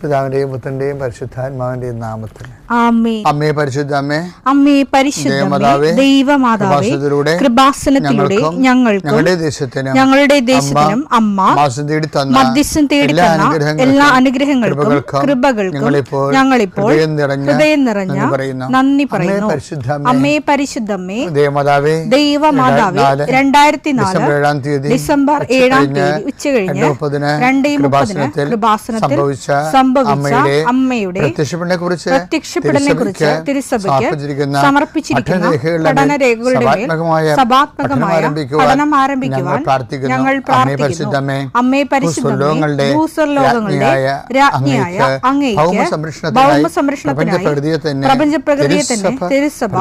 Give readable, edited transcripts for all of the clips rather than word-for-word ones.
പിതാവിന്റെയും പുത്രന്റെയും പരിശുദ്ധാത്മാവിന്റെയും നാമത്തിൽ ആമേൻ. അമ്മേ പരിശുദ്ധ അമ്മേ, അമ്മേ പരിശുദ്ധ ദൈവമാതാവേ, കൃപാസനത്തിലൂടെ ഞങ്ങൾക്കും ഞങ്ങളുടെ ദേശത്തിനും അമ്മ മധ്യസ്ഥം തേടി തന്ന എല്ലാ അനുഗ്രഹങ്ങൾക്കും കൃപകൾക്കും ഞങ്ങളിപ്പോൾ ഹൃദയം നിറഞ്ഞ നന്ദി പറയുന്നു. അമ്മേ പരിശുദ്ധമ്മേ, ദൈവമാതാവേ, 2004 ഡിസംബർ 7 ഉച്ചകഴിഞ്ഞ് 2:30 കൃപാസനത്തിൽ സംഭവിച്ച അമ്മയുടെ പ്രത്യക്ഷപ്പെടലിനെ കുറിച്ച് തിരുസഭയ്ക്ക് സമർപ്പിച്ചിരിക്കുന്ന പഠനരേഖകളുടെ മേൽ സഭാത്മകമായ പഠനം ആരംഭിക്കുവാൻ ഞങ്ങൾ പ്രാർത്ഥിക്കുന്നു. അമ്മേ പരിശുദ്ധമേ, ഭൂസ്വർലോകങ്ങളുടെ രാജ്ഞിയായ അങ്ങേയ്ക്ക് ഭൗമസംരക്ഷണത്തിനായി പ്രപഞ്ചപ്രകൃതിയെ തന്നെ തിരുസഭ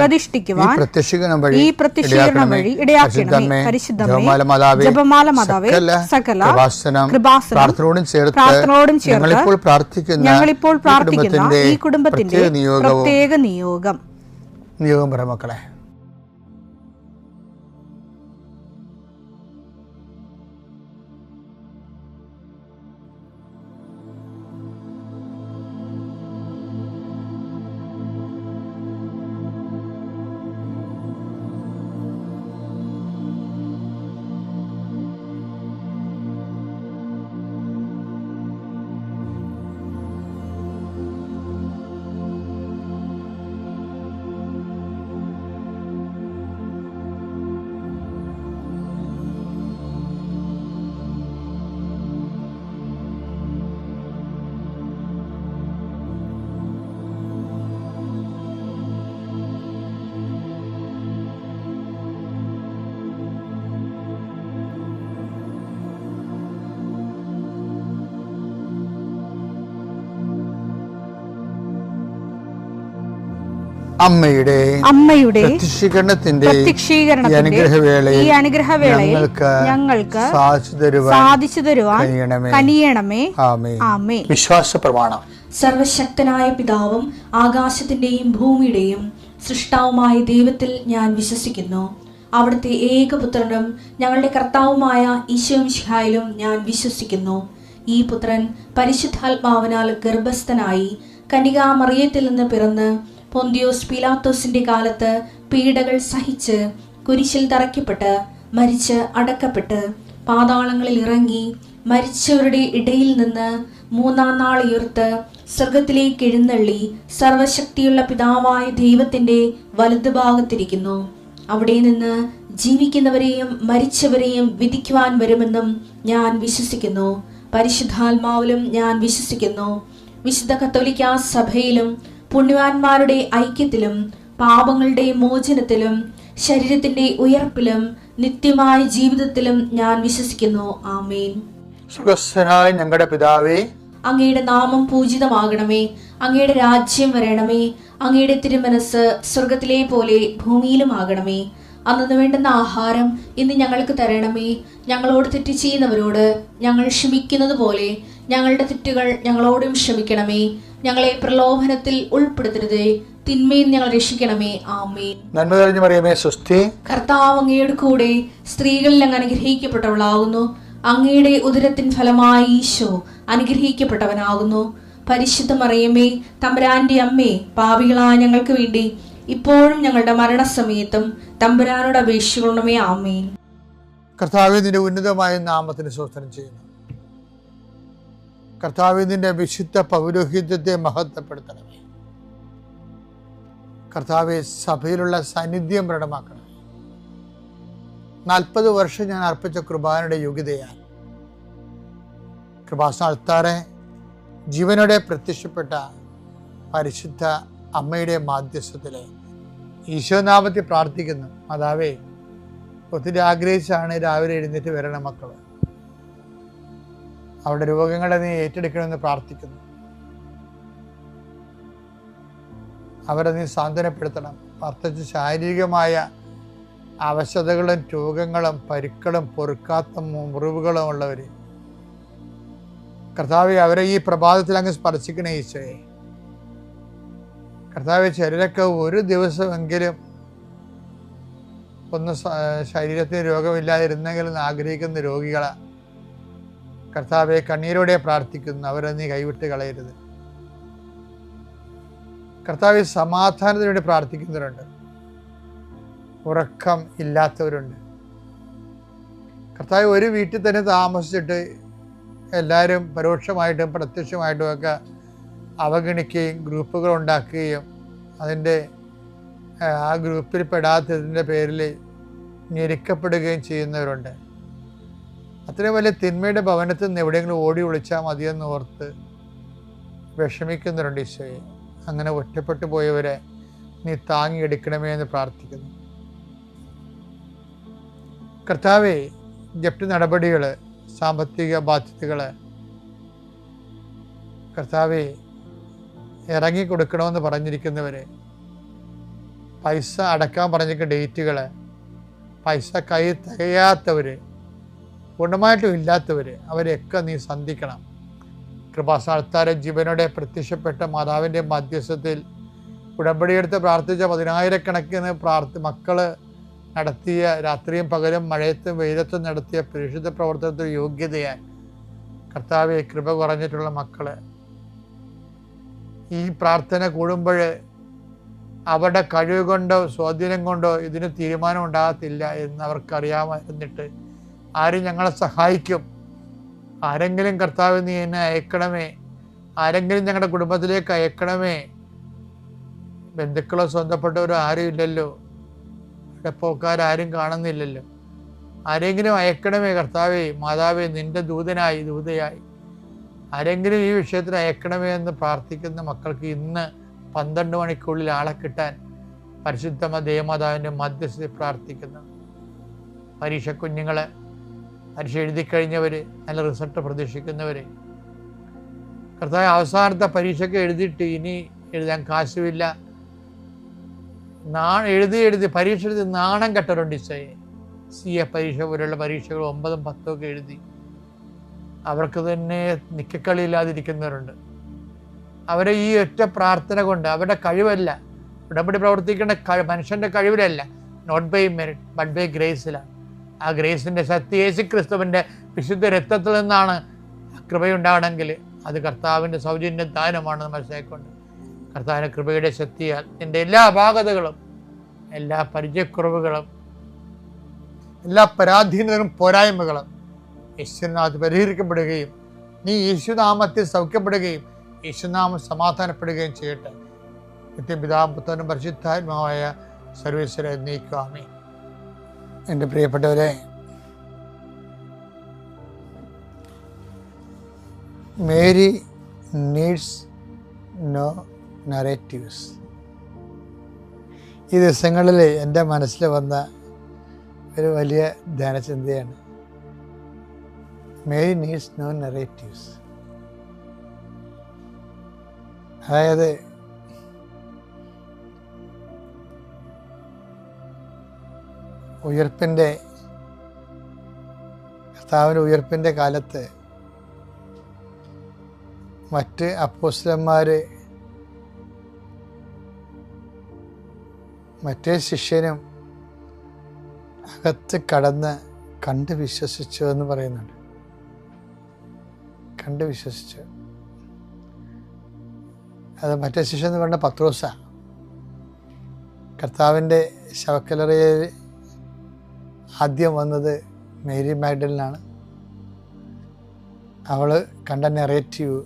പ്രതിഷ്ഠിക്കുവാൻ ഈ പ്രത്യക്ഷീകരണം വഴി ഇടയാക്കണമേ. പരിശുദ്ധമേ, ജപമാല മാതാവേ, സകല കൃപാസനം പ്രാർത്ഥനയോടും ചേർത്ത് ഞങ്ങളിപ്പോൾ പ്രാർത്ഥിക്കുന്ന ഈ കുടുംബത്തിന്റെ പ്രത്യേക നിയോഗം പറ മക്കളെ. അമ്മയുടെ പ്രത്യക്ഷീകരണത്തിന്റെ ഈ അനുഗ്രഹവേളയിൽ ഞങ്ങൾക്ക് സാധിച്ചു തരുവാൻ കനിയണമേ. ആമേൻ. വിശ്വാസ പ്രമാണം. സർവശക്തനായ പിതാവും ആകാശത്തിന്റെയും ഭൂമിയുടെയും സൃഷ്ടാവുമായ ദൈവത്തിൽ ഞാൻ വിശ്വസിക്കുന്നു. അവിടുത്തെ ഏകപുത്രനും ഞങ്ങളുടെ കർത്താവുമായ ഈശോ മിശിഹായിലും ഞാൻ വിശ്വസിക്കുന്നു. ഈ പുത്രൻ പരിശുദ്ധാത്മാവിനാൽ ഗർഭസ്ഥനായി കന്യകാമറിയത്തിൽ നിന്ന് പിറന്ന് പൊന്തിയോസ് പീലാത്തോസിന്റെ കാലത്ത് പീഡകൾ സഹിച്ച് കുരിശിൽ തറയ്ക്കപ്പെട്ട് മരിച്ച് അടക്കപ്പെട്ട് പാതാളങ്ങളിൽ ഇറങ്ങി മരിച്ചവരുടെ ഇടയിൽ നിന്ന് 3-ാം നാൾ ഉയർത്ത് സ്വർഗത്തിലേക്ക് എഴുന്നള്ളി സർവശക്തിയുള്ള പിതാവായ ദൈവത്തിന്റെ വലതുഭാഗത്തിരിക്കുന്നു. അവിടെ നിന്ന് ജീവിക്കുന്നവരെയും മരിച്ചവരെയും വിധിക്കുവാൻ വരുമെന്നും ഞാൻ വിശ്വസിക്കുന്നു. പരിശുദ്ധാത്മാവിലും ഞാൻ വിശ്വസിക്കുന്നു. വിശുദ്ധ കത്തോലിക്കാ സഭയിലും പുണ്യവാന്മാരുടെ ഐക്യത്തിലും പാപങ്ങളുടെ മോചനത്തിലും ശരീരത്തിന്റെ ഉയർപ്പിലും നിത്യമായ ജീവിതത്തിലും ഞാൻ വിശ്വസിക്കുന്നു. ആമേൻ. സുഖസ്ഥനായ ഞങ്ങളുടെ പിതാവേ, അങ്ങയുടെ നാമം പൂജിതമാകണമേ. അങ്ങയുടെ രാജ്യം വരണമേ. അങ്ങയുടെ തിരുമനസ് സ്വർഗത്തിലെ പോലെ ഭൂമിയിലും ആകണമേ. അന്നു വേണ്ടുന്ന ആഹാരം ഇന്ന് ഞങ്ങൾക്ക് തരണമേ. ഞങ്ങളോട് തെറ്റ് ചെയ്യുന്നവരോട് ഞങ്ങൾ ക്ഷമിക്കുന്നത് പോലെ ഞങ്ങളുടെ തെറ്റുകൾ ഞങ്ങളോടും ക്ഷമിക്കണമേ. ഞങ്ങളെ പ്രലോഭനത്തിൽ ഉൾപ്പെടുത്തരുതേ, തിന്മയിൽ ഞങ്ങൾ രക്ഷിക്കണമേ. ആമേൻ. നന്മ നിറഞ്ഞ മറിയമേ, സ്വസ്തി. കർത്താവ് അങ്ങയുടെ കൂടെ സ്ത്രീകളിൽ അങ്ങ് അനുഗ്രഹിക്കപ്പെട്ടവളാകുന്നു. അങ്ങയുടെ ഉദരത്തിൻ ഫലമായി ഈശോ അനുഗ്രഹിക്കപ്പെട്ടവനാകുന്നു. പരിശുദ്ധ മറിയമേ, തമ്പുരാന്റെ അമ്മേ, പാപികളായ ഞങ്ങൾക്ക് വേണ്ടി ഇപ്പോഴും ഞങ്ങളുടെ മരണസമയത്തും തമ്പുരാനോട് അപേക്ഷിക്കണമേ. ആമേൻ. കർത്താവേ, നിന്റെ ഉന്നതമായ നാമത്തിന് സ്തോത്രം ചെയ്യുന്നു. കർത്താവേ, നിന്റെ വിശുദ്ധ പൗരോഹിത്യത്തെ മഹത്വപ്പെടുത്തണമേ. കർത്താവേ, സഭയിലുള്ള സാന്നിധ്യം പ്രകടമാക്കണം. 40 വർഷം ഞാൻ അർപ്പിച്ച കൃപാനയുടെ യോഗ്യതയാൽ കൃപാസന അൾത്താറെ ജീവനോടെ പ്രത്യക്ഷപ്പെട്ട പരിശുദ്ധ അമ്മയുടെ മാധ്യസ്ഥത്തിലെ ഈശോനാമത്തിൽ പ്രാർത്ഥിക്കുന്നു. മാതാവേ, ഒത്തിരി ആഗ്രഹിച്ചാണ് രാവിലെ എഴുന്നേറ്റ് വരണം മക്കൾ. അവരുടെ രോഗങ്ങളെ നീ ഏറ്റെടുക്കണമെന്ന് പ്രാർത്ഥിക്കുന്നു. അവരെ നീ സാന്ത്വനപ്പെടുത്തണം. പ്രത്യേകിച്ച് ശാരീരികമായ അവശതകളും രോഗങ്ങളും പരുക്കളും പൊറുക്കാത്ത മുറിവുകളും ഉള്ളവർ കർത്താവെ, അവരെ ഈ പ്രഭാതത്തിൽ അങ്ങ് സ്പർശിക്കണേ ഈശോയെ. കർത്താവെ, ചിലരൊക്കെ ഒരു ദിവസമെങ്കിലും ഒന്ന് ശരീരത്തിന് രോഗമില്ലാതിരുന്നെങ്കിലും ആഗ്രഹിക്കുന്ന രോഗികളാണ്. കർത്താവെ, കണ്ണീരോടെ പ്രാർത്ഥിക്കുന്നു, അവരെ നീ കൈവിട്ട് കളയരുത്. കർത്താവെ, സമാധാനത്തിന് വേണ്ടി പ്രാർത്ഥിക്കുന്നവരുണ്ട്, ഉറക്കം ഇല്ലാത്തവരുണ്ട്. കർത്താവ്, ഒരു വീട്ടിൽ തന്നെ താമസിച്ചിട്ട് എല്ലാവരും പരോക്ഷമായിട്ടും പ്രത്യക്ഷമായിട്ടും ഒക്കെ അവഗണിക്കുകയും ഗ്രൂപ്പുകൾ ഉണ്ടാക്കുകയും അതിൻ്റെ ആ ഗ്രൂപ്പിൽ പെടാത്തതിൻ്റെ പേരിൽ ഞെരുക്കപ്പെടുകയും ചെയ്യുന്നവരുണ്ട്. അത്രയും വലിയ തിന്മയുടെ ഭവനത്തിൽ നിന്ന് എവിടെയെങ്കിലും ഓടി ഒളിച്ചാൽ മതിയെന്ന് ഓർത്ത് വിഷമിക്കുന്നവരുണ്ട്. ഈശോയെ, അങ്ങനെ ഒറ്റപ്പെട്ടു പോയവരെ നീ താങ്ങിയെടുക്കണമേ എന്ന് പ്രാർത്ഥിക്കുന്നു. കർത്താവേ, ജപ്തി നടപടികൾ, സാമ്പത്തിക ബാധ്യതകൾ കർത്താവേ ഇറങ്ങിക്കൊടുക്കണമെന്ന് പറഞ്ഞിരിക്കുന്നവർ, പൈസ അടക്കാൻ പറഞ്ഞിരിക്കുന്ന ഡേറ്റുകൾ, പൈസ കൈ തികയാത്തവർ, പൂർണ്ണമായിട്ടും ഇല്ലാത്തവർ, അവരെയൊക്കെ നീ സന്ധിക്കണം. കൃപാസ്ഥാനത്താരെ ജീവനോടെ പ്രത്യക്ഷപ്പെട്ട മാതാവിൻ്റെ മധ്യസ്ഥത്തിൽ ഉടമ്പടിയെടുത്ത് പ്രാർത്ഥിച്ച 10,000 മക്കൾ നടത്തിയ രാത്രിയും പകലും മഴയത്തും വെയിലത്തും നടത്തിയ പരിശുദ്ധ പ്രവർത്തനത്തിൽ യോഗ്യതയായി കർത്താവെ, കൃപ കുറഞ്ഞിട്ടുള്ള മക്കൾ ഈ പ്രാർത്ഥന കൂടുമ്പോൾ അവരുടെ കഴിവ് കൊണ്ടോ സ്വാധീനം കൊണ്ടോ ഇതിന് തീരുമാനം ഉണ്ടാകത്തില്ല എന്ന് അവർക്കറിയാമായിരുന്നിട്ട് ആരും ഞങ്ങളെ സഹായിക്കും, ആരെങ്കിലും കർത്താവ് നീ എന്നെ അയക്കണമേ, ആരെങ്കിലും ഞങ്ങളുടെ കുടുംബത്തിലേക്ക് അയക്കണമേ, ബന്ധുക്കളോ സ്വന്തപ്പെട്ടവരോ ആരും ഇല്ലല്ലോ, പോക്കാരും കാണുന്നില്ലല്ലോ, ആരെങ്കിലും അയക്കണമേ കർത്താവേ, മാതാവേ, നിന്റെ ദൂതയായി ആരെങ്കിലും ഈ വിഷയത്തിൽ അയക്കണമേ എന്ന് പ്രാർത്ഥിക്കുന്ന മക്കൾക്ക് ഇന്ന് 12 മണിക്കുള്ളിൽ ആളെ കിട്ടാൻ പരിശുദ്ധ ദേവമാതാവിൻ്റെ മധ്യസ്ഥയിൽ പ്രാർത്ഥിക്കുന്നു. പരീക്ഷ കുഞ്ഞുങ്ങൾ, പരീക്ഷ എഴുതി കഴിഞ്ഞവർ, നല്ല റിസൾട്ട് പ്രതീക്ഷിക്കുന്നവർ, കർത്താവ് അവസാനത്തെ പരീക്ഷയ്ക്ക് എഴുതിയിട്ട് ഇനി എഴുതാൻ കാശുമില്ല, എഴുതി പരീക്ഷ എഴുതി നാണം കെട്ടറുണ്ട്. ഈശോയെ, CA പരീക്ഷ പോലുള്ള പരീക്ഷകൾ 9ഉം 10ഉം ഒക്കെ എഴുതി അവർക്ക് തന്നെ നിക്കക്കളിയില്ലാതിരിക്കുന്നവരുണ്ട്. അവരെ ഈ ഒറ്റ പ്രാർത്ഥന കൊണ്ട്, അവരുടെ കഴിവല്ല, ഉടമ്പടി പ്രവർത്തിക്കേണ്ട മനുഷ്യൻ്റെ കഴിവിലല്ല, not by merit but by ഗ്രേസിലാണ്. ആ ഗ്രേസിൻ്റെ ശക്തി യേശുക്രിസ്തുവിൻ്റെ വിശുദ്ധ രക്തത്തിൽ നിന്നാണ്. കൃപയുണ്ടാകണമെങ്കിൽ അത് കർത്താവിൻ്റെ സൗജന്യ ദാനമാണെന്ന് മനസ്സിലാക്കിക്കൊണ്ട് കർത്താവിൻ്റെ കൃപയുടെ ശക്തിയാൽ നിൻ്റെ എല്ലാ അപാകതകളും, എല്ലാ പരിചയക്കുറവുകളും, എല്ലാ പരാധീനതകളും പോരായ്മകളും യേശുനാമത്തിൽ പരിഹരിക്കപ്പെടുകയും നീ യേശുനാമത്തിൽ സൗഖ്യപ്പെടുകയും യേശുനാമം സമാധാനപ്പെടുകയും ചെയ്യട്ടെ. നിത്യപിതാവും പുത്രനും പരിശുദ്ധാത്മാവായ സർവേശ്വര എന്നേക്കുമേ. എൻ്റെ പ്രിയപ്പെട്ടവരെ, മേരി നീഡ്സ് നോ നറേറ്റീവ്സ്. ഈ ദിവസങ്ങളിൽ എൻ്റെ മനസ്സിൽ വന്ന ഒരു വലിയ ധ്യാനചിന്തയാണ്. Mary needs no narratives. അതായത് കർത്താവിൻ്റെ ഉയർപ്പിൻ്റെ കാലത്ത് മറ്റ് അപ്പോസ്തലന്മാർ മറ്റേ ശിഷ്യനും അകത്ത് കടന്ന് കണ്ട് വിശ്വസിച്ചു എന്ന് പറയുന്നുണ്ട്. കണ്ട് വിശ്വസിച്ചു. അത് മറ്റേ ശിഷ്യൻ എന്ന് പറഞ്ഞ പത്രോസാണ്. കർത്താവിൻ്റെ ശവക്കല്ലറയിൽ ആദ്യം വന്നത് മേരി മാഗ്ഡലിനാണ്. അവൾ കണ്ട നെറേറ്റീവ്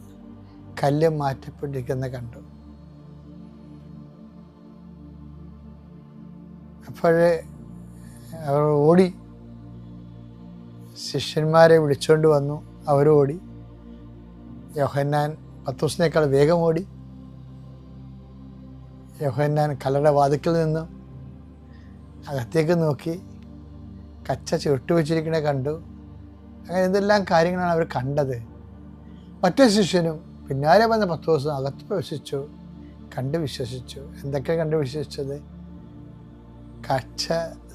കല്ല് മാറ്റപ്പെട്ടിരിക്കുന്ന കണ്ടു. അപ്പോഴേ അവർ ഓടി, ശിഷ്യന്മാരെ വിളിച്ചുകൊണ്ട് വന്നു. അവരോടി. യോഹന്നാൻ പത്രോസിനേക്കാൾ വേഗം ഓടി. യോഹന്നാൻ കല്ലറയുടെ വാതിക്കൽ നിന്നും അകത്തേക്ക് നോക്കി കച്ച ചുട്ടു വെച്ചിരിക്കണ കണ്ടു. അങ്ങനെ എന്തെല്ലാം കാര്യങ്ങളാണ് അവർ കണ്ടത്. മറ്റേ ശിഷ്യനും പിന്നാലെ വന്ന പത്രോസും അകത്ത് പ്രവേശിച്ചു, കണ്ട് വിശ്വസിച്ചു. എന്തൊക്കെയാണ് കണ്ട് വിശ്വസിച്ചത്? കച്ച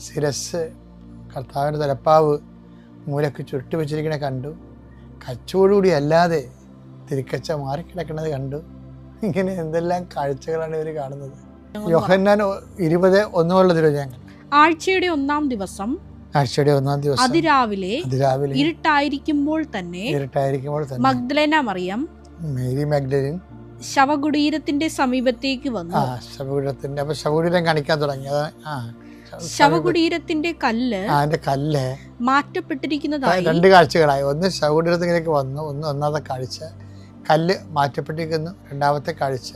ശിരസ്, കർത്താവിൻ്റെ തലപ്പാവ് മൂലക്ക് ചുരുട്ടി വെച്ചിരിക്കണ കണ്ടു. കച്ചോടുകൂടി അല്ലാതെ തിരിക്കച്ച മാറിക്കിടക്കുന്നത് കണ്ടു. ഇങ്ങനെ എന്തെല്ലാം കാഴ്ചകളാണ് ഇവർ കാണുന്നത്. യോഹന്നാൻ 20:1 ഞാൻ ആഴ്ചയുടെ 1-ാം ദിവസം ആഴ്ചയുടെ 1-ാം ദിവസം അതിരാവിലെ ഇരുട്ടായിരിക്കുമ്പോൾ തന്നെ മഗ്ദലേന മറിയം, മേരി മഗ്ദലിൻ ശവകുടീരത്തിന്റെ സമീപത്തേക്ക് വന്നു. ശവകുടീരത്തിന്റെ അപ്പൊ ശവകുടീരം കാണിക്കാൻ തുടങ്ങി. ശവകുടീരത്തിന്റെ കല്ല് മാറ്റപ്പെട്ടിരിക്കുന്നതായി 2 കാഴ്ചകളായി. ഒന്ന് ശവകുടീരത്തിലേക്ക് വന്നു, ഒന്നാമത്തെ കാഴ്ച കല്ല് മാറ്റപ്പെട്ടിരിക്കുന്നു, രണ്ടാമത്തെ കാഴ്ച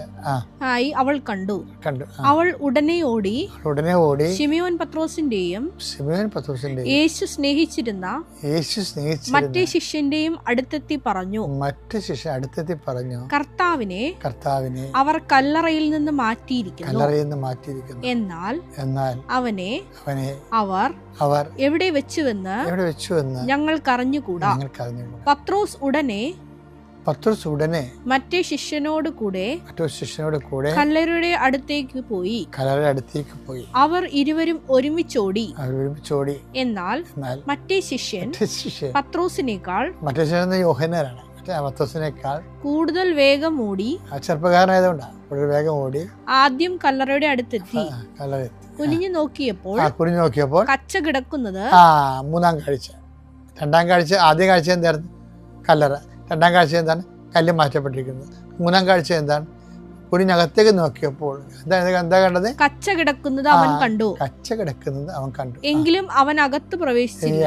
ആയി അവൾ കണ്ടു. അവൾ ഉടനെ ഓടി ശിമിയോൻ പത്രോസിന്റെയും യേശു സ്നേഹിച്ചിരുന്ന മറ്റേ ശിഷ്യന്റെയും അടുത്തെത്തി പറഞ്ഞു, കർത്താവിനെ അവർ കല്ലറയിൽ നിന്ന് മാറ്റിയിരിക്കുന്നു. എന്നാൽ അവനെ അവർ എവിടെ വെച്ചുവെന്ന് ഞങ്ങൾക്കറിഞ്ഞുകൂടാ. പത്രോസ് ഉടനെ മറ്റേ ശിഷ്യനോട് കൂടെ കല്ലറയുടെ അടുത്തേക്ക് പോയി. അവർ ഇരുവരും ഒരുമിച്ചോടി. എന്നാൽ മറ്റേ ശിഷ്യൻ പത്രോസിനേക്കാൾ കൂടുതൽ വേഗം ഓടി. ആദ്യം കല്ലറയുടെ അടുത്തെത്തി. കുനിഞ്ഞു നോക്കിയപ്പോൾ കച്ച കിടക്കുന്നത്. 3-ാം കാഴ്ച. 2-ാം കാഴ്ച, ആദ്യ കാഴ്ച എന്തായിരുന്നു? കല്ലറ. 2-ാം കാഴ്ച എന്താണ്? കല്ല് മാറ്റപ്പെട്ടിരിക്കുന്നത്. 3-ാം കാഴ്ച എന്താണ്? കുരിനകത്തേക്ക് നോക്കിയപ്പോൾ എന്താ കണ്ടത്? കച്ച കിടക്കുന്നത് അവൻ കണ്ടു. എങ്കിലും അവൻ അകത്ത് പ്രവേശിച്ചില്ല.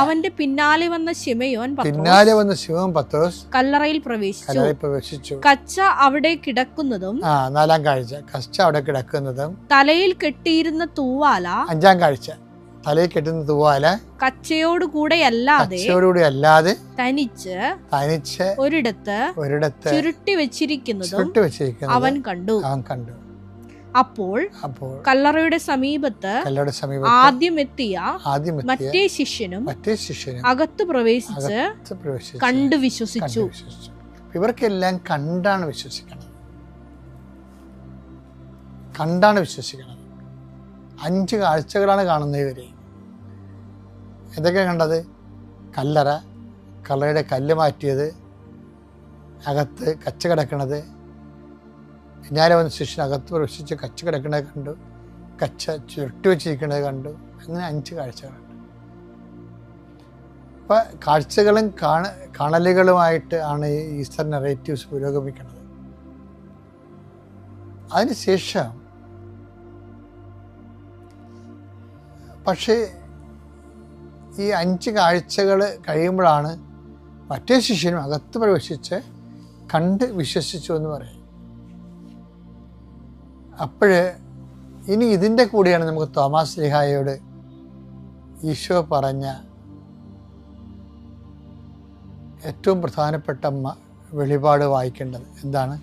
അവന്റെ പിന്നാലെ വന്ന ശിമയോൻ പത്രോസ് കല്ലറയിൽ പ്രവേശിച്ചു. കച്ച അവിടെ കിടക്കുന്നതും 4-ാം കാഴ്ച. കച്ച അവിടെ കിടക്കുന്നതും തലയിൽ കെട്ടിയിരുന്ന തൂവാല. 5-ാം കാഴ്ച. തലയിൽ കെട്ടുന്ന തൂവാല കച്ചയോടുകൂടെ അല്ലാതെ തനിച്ച് ഒരിടത്ത് ചുരുട്ടി വെച്ചിരിക്കുന്നതും അവൻ കണ്ടു. അപ്പോൾ കല്ലറയുടെ സമീപത്ത് ആദ്യം എത്തിയ മറ്റേ ശിഷ്യനും അകത്ത് പ്രവേശിച്ച് കണ്ടു വിശ്വസിച്ചു. ഇവർക്കെല്ലാം കണ്ടാണ് വിശ്വസിക്കണം. 5 കാഴ്ചകളാണ് കാണുന്നത് ഇവര്. എന്തൊക്കെയാണ് കണ്ടത്? കല്ലറയുടെ കല്ല് മാറ്റിയത്, അകത്ത് കച്ച കിടക്കണത്, പിന്നാലെ വന്ന ശിഷ്യൻ അകത്ത് പ്രവേശിച്ച് കച്ച കിടക്കണത് കണ്ടു, കച്ച ചുരുട്ടി വെച്ചിരിക്കുന്നത് കണ്ടു. അങ്ങനെ 5 കാഴ്ചകളുണ്ട്. അപ്പം കാഴ്ചകളും കാണലുകളുമായിട്ട് ആണ് ഈസ്റ്റർ നറേറ്റീവ്സ് പുരോഗമിക്കുന്നത്. അതിനുശേഷം പക്ഷേ ഈ 5 കാഴ്ചകൾ കഴിയുമ്പോഴാണ് മറ്റേ ശിഷ്യനും അകത്ത് പ്രവേശിച്ച് കണ്ട് വിശ്വസിച്ചു എന്ന് പറയും. അപ്പോഴ് ഇനി ഇതിൻ്റെ കൂടെയാണ് നമുക്ക് തോമാസ് ശ്ലീഹായോട് ഈശോ പറഞ്ഞ ഏറ്റവും പ്രധാനപ്പെട്ട വെളിപാട് വായിക്കേണ്ടത്. എന്താണ്?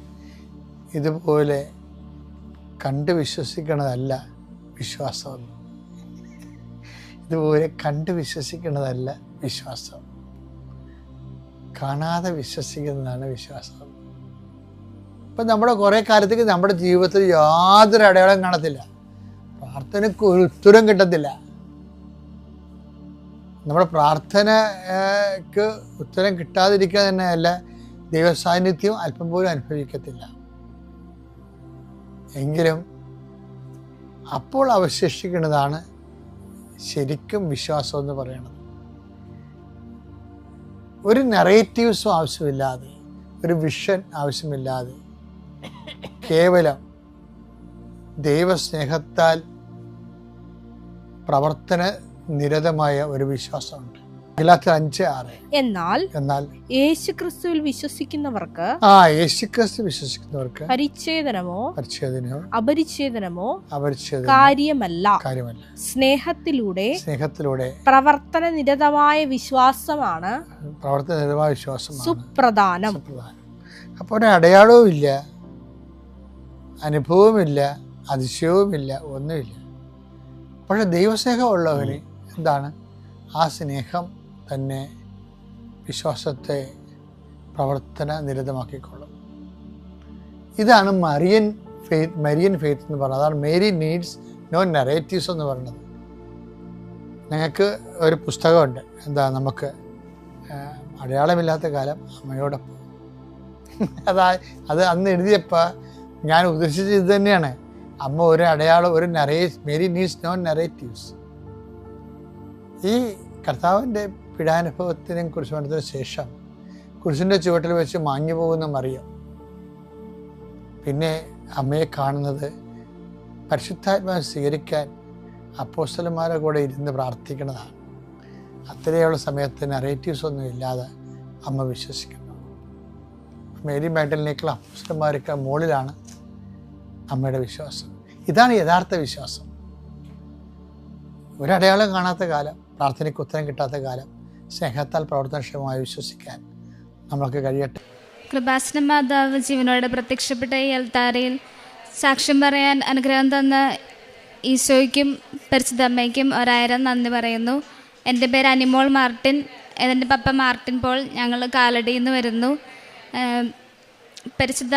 ഇതുപോലെ കണ്ട് വിശ്വസിക്കണതല്ല വിശ്വാസം. ഇതുപോലെ കണ്ട് വിശ്വസിക്കുന്നതല്ല വിശ്വാസം, കാണാതെ വിശ്വസിക്കുന്നതാണ് വിശ്വാസം. ഇപ്പം നമ്മുടെ കുറേ കാലത്തേക്ക് നമ്മുടെ ജീവിതത്തിൽ യാതൊരു അടയാളം കാണത്തില്ല, പ്രാർത്ഥനയ്ക്ക് ഒരു ഉത്തരം കിട്ടത്തില്ല. നമ്മുടെ പ്രാർത്ഥനയ്ക്ക് ഉത്തരം കിട്ടാതിരിക്കുക തന്നെയല്ല, ദൈവസാന്നിധ്യം അല്പം പോലും അനുഭവിക്കത്തില്ല. എങ്കിലും അപ്പോൾ അവശേഷിക്കുന്നതാണ് ശരിക്കും വിശ്വാസം എന്ന് പറയുന്നത്. ഒരു നറേറ്റീവ്സും ആവശ്യമില്ലാതെ, ഒരു വിഷൻ ആവശ്യമില്ലാതെ, കേവലം ദൈവസ്നേഹത്താൽ പ്രവർത്തന നിരതമായ ഒരു വിശ്വാസമുണ്ട്. ഗലാത്യർ 5:6. എന്നാൽ യേശുക്രിസ്തുവിൽ വിശ്വസിക്കുന്നവർക്ക് പരിച്ഛേദനമോ അപരിച്ഛേദനമോ കാര്യമല്ല. സ്നേഹത്തിലൂടെ പ്രവർത്തന നിരതമായ വിശ്വാസമാണ് സുപ്രധാനം. അപ്പോൾ ഒരു അടയാളവും ഇല്ല, അനുഭവമില്ല, അതിശയവുമില്ല, ഒന്നുമില്ല. പക്ഷെ ദൈവസ്നേഹമുള്ളവന് എന്താണ്? ആ സ്നേഹം തന്നെ വിശ്വാസത്തെ പ്രവർത്തന നിരതമാക്കിക്കൊള്ളും. ഇതാണ് മരിയൻ ഫെയ്ത്ത് എന്ന് പറയുന്നത്. അതാണ് മേരി നീഡ്സ് നോ നറേറ്റീവ്സ് എന്ന് പറയുന്നത്. ഞങ്ങൾക്ക് ഒരു പുസ്തകമുണ്ട്, എന്താ, നമുക്ക് അടയാളമില്ലാത്ത കാലം അമ്മയോടൊപ്പം. അത് അന്ന് എഴുതിയപ്പോൾ ഞാൻ ഉദ്ദേശിച്ചത് ഇത് തന്നെയാണ്. അമ്മ ഒരു അടയാളം, ഒരു മേരി നീഡ്സ് നോ നറേറ്റീവ്സ്. ഈ കർത്താവിൻ്റെ പീഡാനുഭവത്തിനെ കുറിച്ച് പറഞ്ഞതിന് ശേഷം കുരിശിൻ്റെ ചുവട്ടിൽ വെച്ച് മാഞ്ഞു പോകുന്ന മറിയം പിന്നെ അമ്മയെ കാണുന്നത് പരിശുദ്ധാത്മാവിനെ സ്വീകരിക്കാൻ അപ്പോസ്തലന്മാരുടെ കൂടെ ഇരുന്ന് പ്രാർത്ഥിക്കുന്നതാണ്. അത്രയുള്ള സമയത്ത് നറേറ്റീവ്സ് ഒന്നും ഇല്ലാതെ അമ്മ വിശ്വസിക്കുന്നു. മേരി മാഗ്ഡലിനേക്കുള്ള അപ്പോസ്തലന്മാർക്ക് മുകളിലാണ് അമ്മയുടെ വിശ്വാസം. ഇതാണ് യഥാർത്ഥ വിശ്വാസം. ഒരടയാളം കാണാത്ത കാലം, പ്രാർത്ഥനയ്ക്ക് ഉത്തരം കിട്ടാത്ത കാലം, സ്നേഹത്താൽ പ്രവർത്തനക്ഷമമായി വിശ്വസിക്കാൻ നമ്മൾക്ക് കഴിയട്ടെ. കൃപാസന മാതാവ് ജീവനോടെ പ്രത്യക്ഷപ്പെട്ട ഈ അൽത്താരയിൽ സാക്ഷ്യം പറയാൻ അനുഗ്രഹം തന്ന ഈശോയ്ക്കും പരിശുദ്ധ അമ്മയ്ക്കും 1000 നന്ദി പറയുന്നു. എൻ്റെ പേര് അനിമോൾ മാർട്ടിൻ, എൻ്റെ പപ്പ മാർട്ടിൻ പോൾ. ഞങ്ങൾ കാലടിയിൽ നിന്ന് വരുന്നു. പരിശുദ്ധ